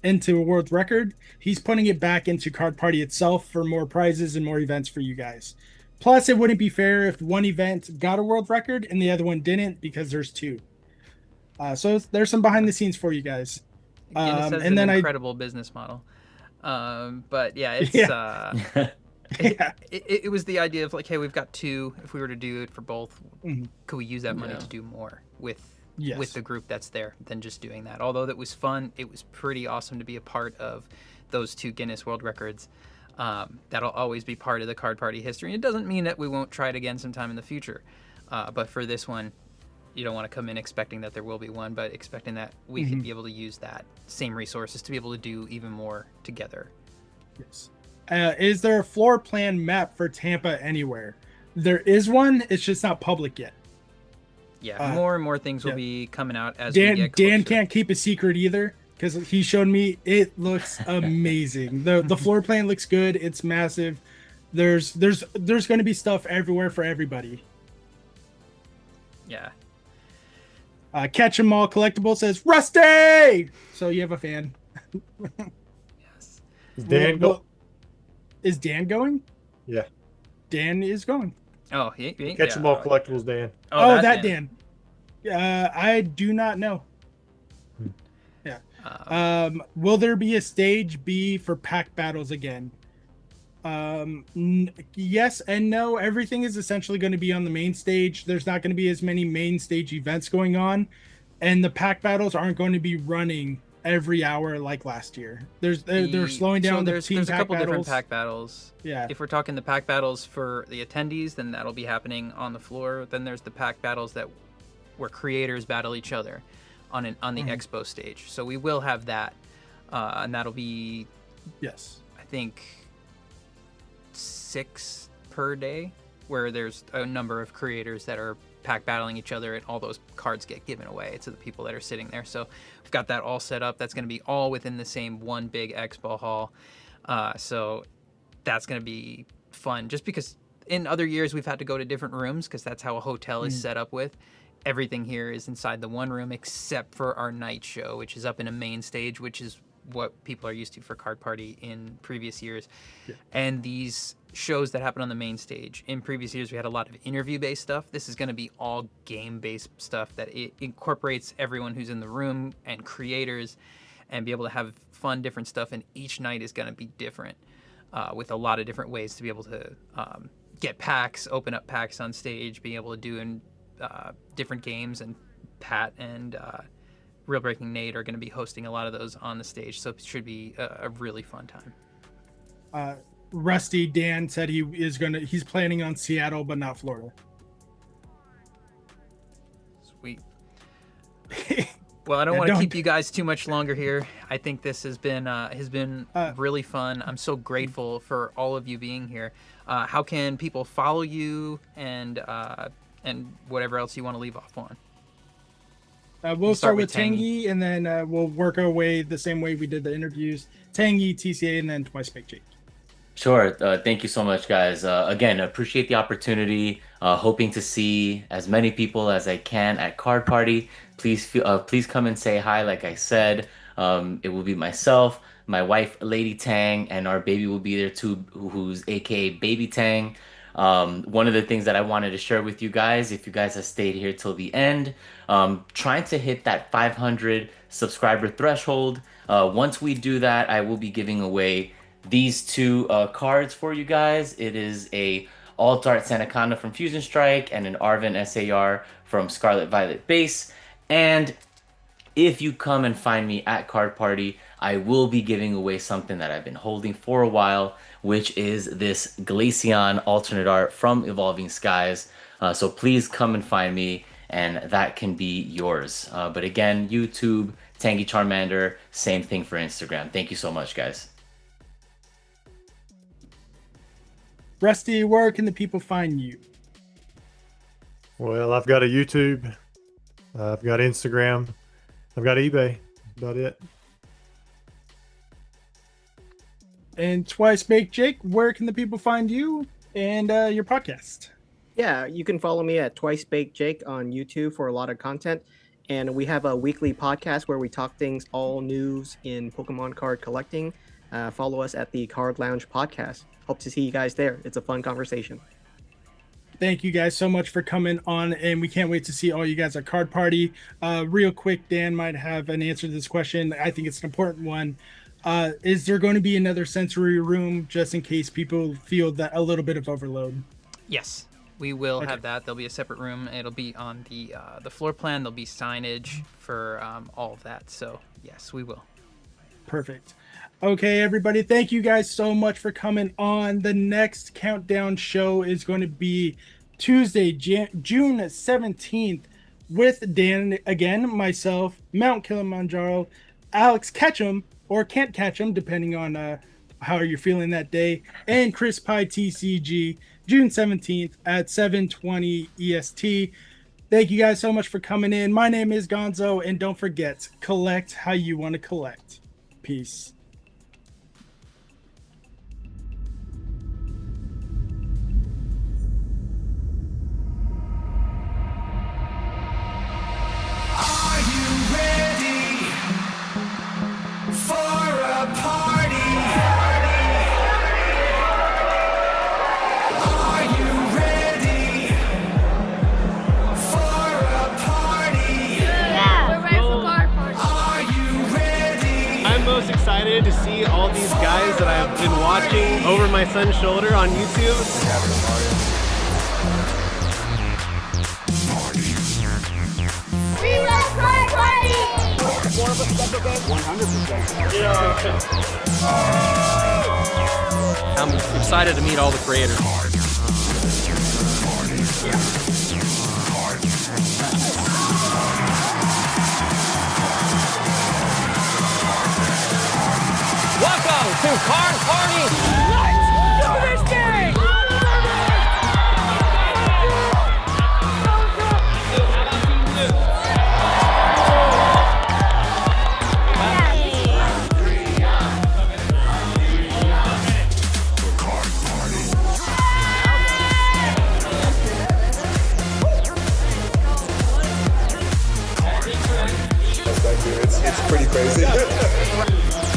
F: into a world record, he's putting it back into Card Party itself for more prizes and more events for you guys. Plus, it wouldn't be fair if one event got a world record and the other one didn't, because there's 2. So there's some behind the scenes for you guys.
E: Guinness has an incredible business model. But yeah, it's it was the idea of hey, we've got 2. If we were to do it for both, could we use that money to do more with the group that's there than just doing that? Although that was fun, it was pretty awesome to be a part of those 2 Guinness World Records. That'll always be part of the Card Party history. It doesn't mean that we won't try it again sometime in the future. But for this one, you don't want to come in expecting that there will be one, but expecting that we can be able to use that same resources to be able to do even more together.
F: Yes. Is there a floor plan map for Tampa anywhere? There is one. It's just not public yet.
E: Yeah, more and more things will be coming out as
F: Dan,
E: we get closer.
F: Dan can't keep a secret either, because he showed me. It looks amazing. The floor plan looks good. It's massive. There's going to be stuff everywhere for everybody.
E: Yeah.
F: Catch 'em all collectible says Rusty. So you have a fan.
E: Yes.
H: Is Dan go?
F: Is Dan going?
H: Yeah.
F: Dan is going.
E: Oh,
H: Catch 'em all collectibles, Dan.
F: Oh, that Dan. I do not know. Yeah. Will there be a stage B for pack battles again? Yes and no. Everything is essentially going to be on the main stage. There's not going to be as many main stage events going on, and the pack battles aren't going to be running every hour like last year. They're slowing down.
E: So there's a couple different pack battles.
F: Yeah.
E: If we're talking the pack battles for the attendees, then that'll be happening on the floor. Then there's the pack battles where creators battle each other on the expo stage. So we will have that, and that'll be I think 6 per day, where there's a number of creators that are pack battling each other, and all those cards get given away to the people that are sitting there. So we've got that all set up. That's going to be all within the same one big expo hall. So that's going to be fun, just because in other years we've had to go to different rooms because that's how a hotel is set up with. Everything here is inside the one room except for our night show, which is up in a main stage, which is what people are used to for Card Party in previous years. And these shows that happen on the main stage, in previous years we had a lot of interview-based stuff. This is going to be all game-based stuff that it incorporates everyone who's in the room and creators, and be able to have fun, different stuff. And each night is going to be different, with a lot of different ways to be able to get packs, open up packs on stage, being able to do different games. And Pat and Real Breaking Nate are going to be hosting a lot of those on the stage, so it should be a really fun time.
F: Rusty Dan said he's planning on Seattle but not Florida.
E: Sweet. Well, I don't want to keep you guys too much longer here. I think this has been really fun. I'm so grateful for all of you being here. How can people follow you and whatever else you want to leave off on?
F: We'll start with Tangy, and then we'll work our way the same way we did the interviews. Tangy, TCA, and then Twice Baked Jake.
G: Sure. Thank you so much, guys. Again, appreciate the opportunity. Hoping to see as many people as I can at Card Party. Please come and say hi. Like I said, it will be myself, my wife, Lady Tang, and our baby will be there too, who's AKA Baby Tang. One of the things that I wanted to share with you guys, if you guys have stayed here till the end, trying to hit that 500 subscriber threshold. Once we do that, I will be giving away these two cards for you guys. It is a Alt Art Sandaconda from Fusion Strike and an Arven SAR from Scarlet Violet Base. And if you come and find me at Card Party, I will be giving away something that I've been holding for a while, which is this Glaceon alternate art from Evolving Skies. So please come and find me, and that can be yours. But again, YouTube, Tangy Charmander, same thing for Instagram. Thank you so much, guys.
F: Rusty, where can the people find you?
H: Well, I've got a YouTube, I've got Instagram, I've got eBay. About it.
F: And Twice Baked Jake, where can the people find you and your podcast?
I: Yeah, you can follow me at Twice Baked Jake on YouTube for a lot of content. And we have a weekly podcast where we talk things, all news in Pokemon card collecting. Follow us at the Card Lounge podcast. Hope to see you guys there. It's a fun conversation.
F: Thank you guys so much for coming on, and we can't wait to see all you guys at Card Party. Real quick, Dan might have an answer to this question. I think it's an important one. Is there going to be another sensory room just in case people feel that a little bit of overload?
E: Yes, we will have that. There'll be a separate room. It'll be on the floor plan. There'll be signage for all of that. So yes, we will.
F: Perfect. Okay, everybody, thank you guys so much for coming on. The next countdown show is going to be Tuesday, June 17th, with Dan again, myself, Mount Kilimanjaro, Alex Ketchum, or Can't Catch him, depending on how you're feeling that day, and Chris Pye TCG, June 17th at 7:20 EST. Thank you guys so much for coming in. My name is Gonzo, and don't forget, collect how you want to collect. Peace.
A: Excited to see all these guys that I've been watching over my son's shoulder on YouTube.
B: More of a special game? 100%.
A: I'm excited to meet all the creators.
C: Welcome to Card Party. Let's do this thing!
D: here. It's pretty crazy.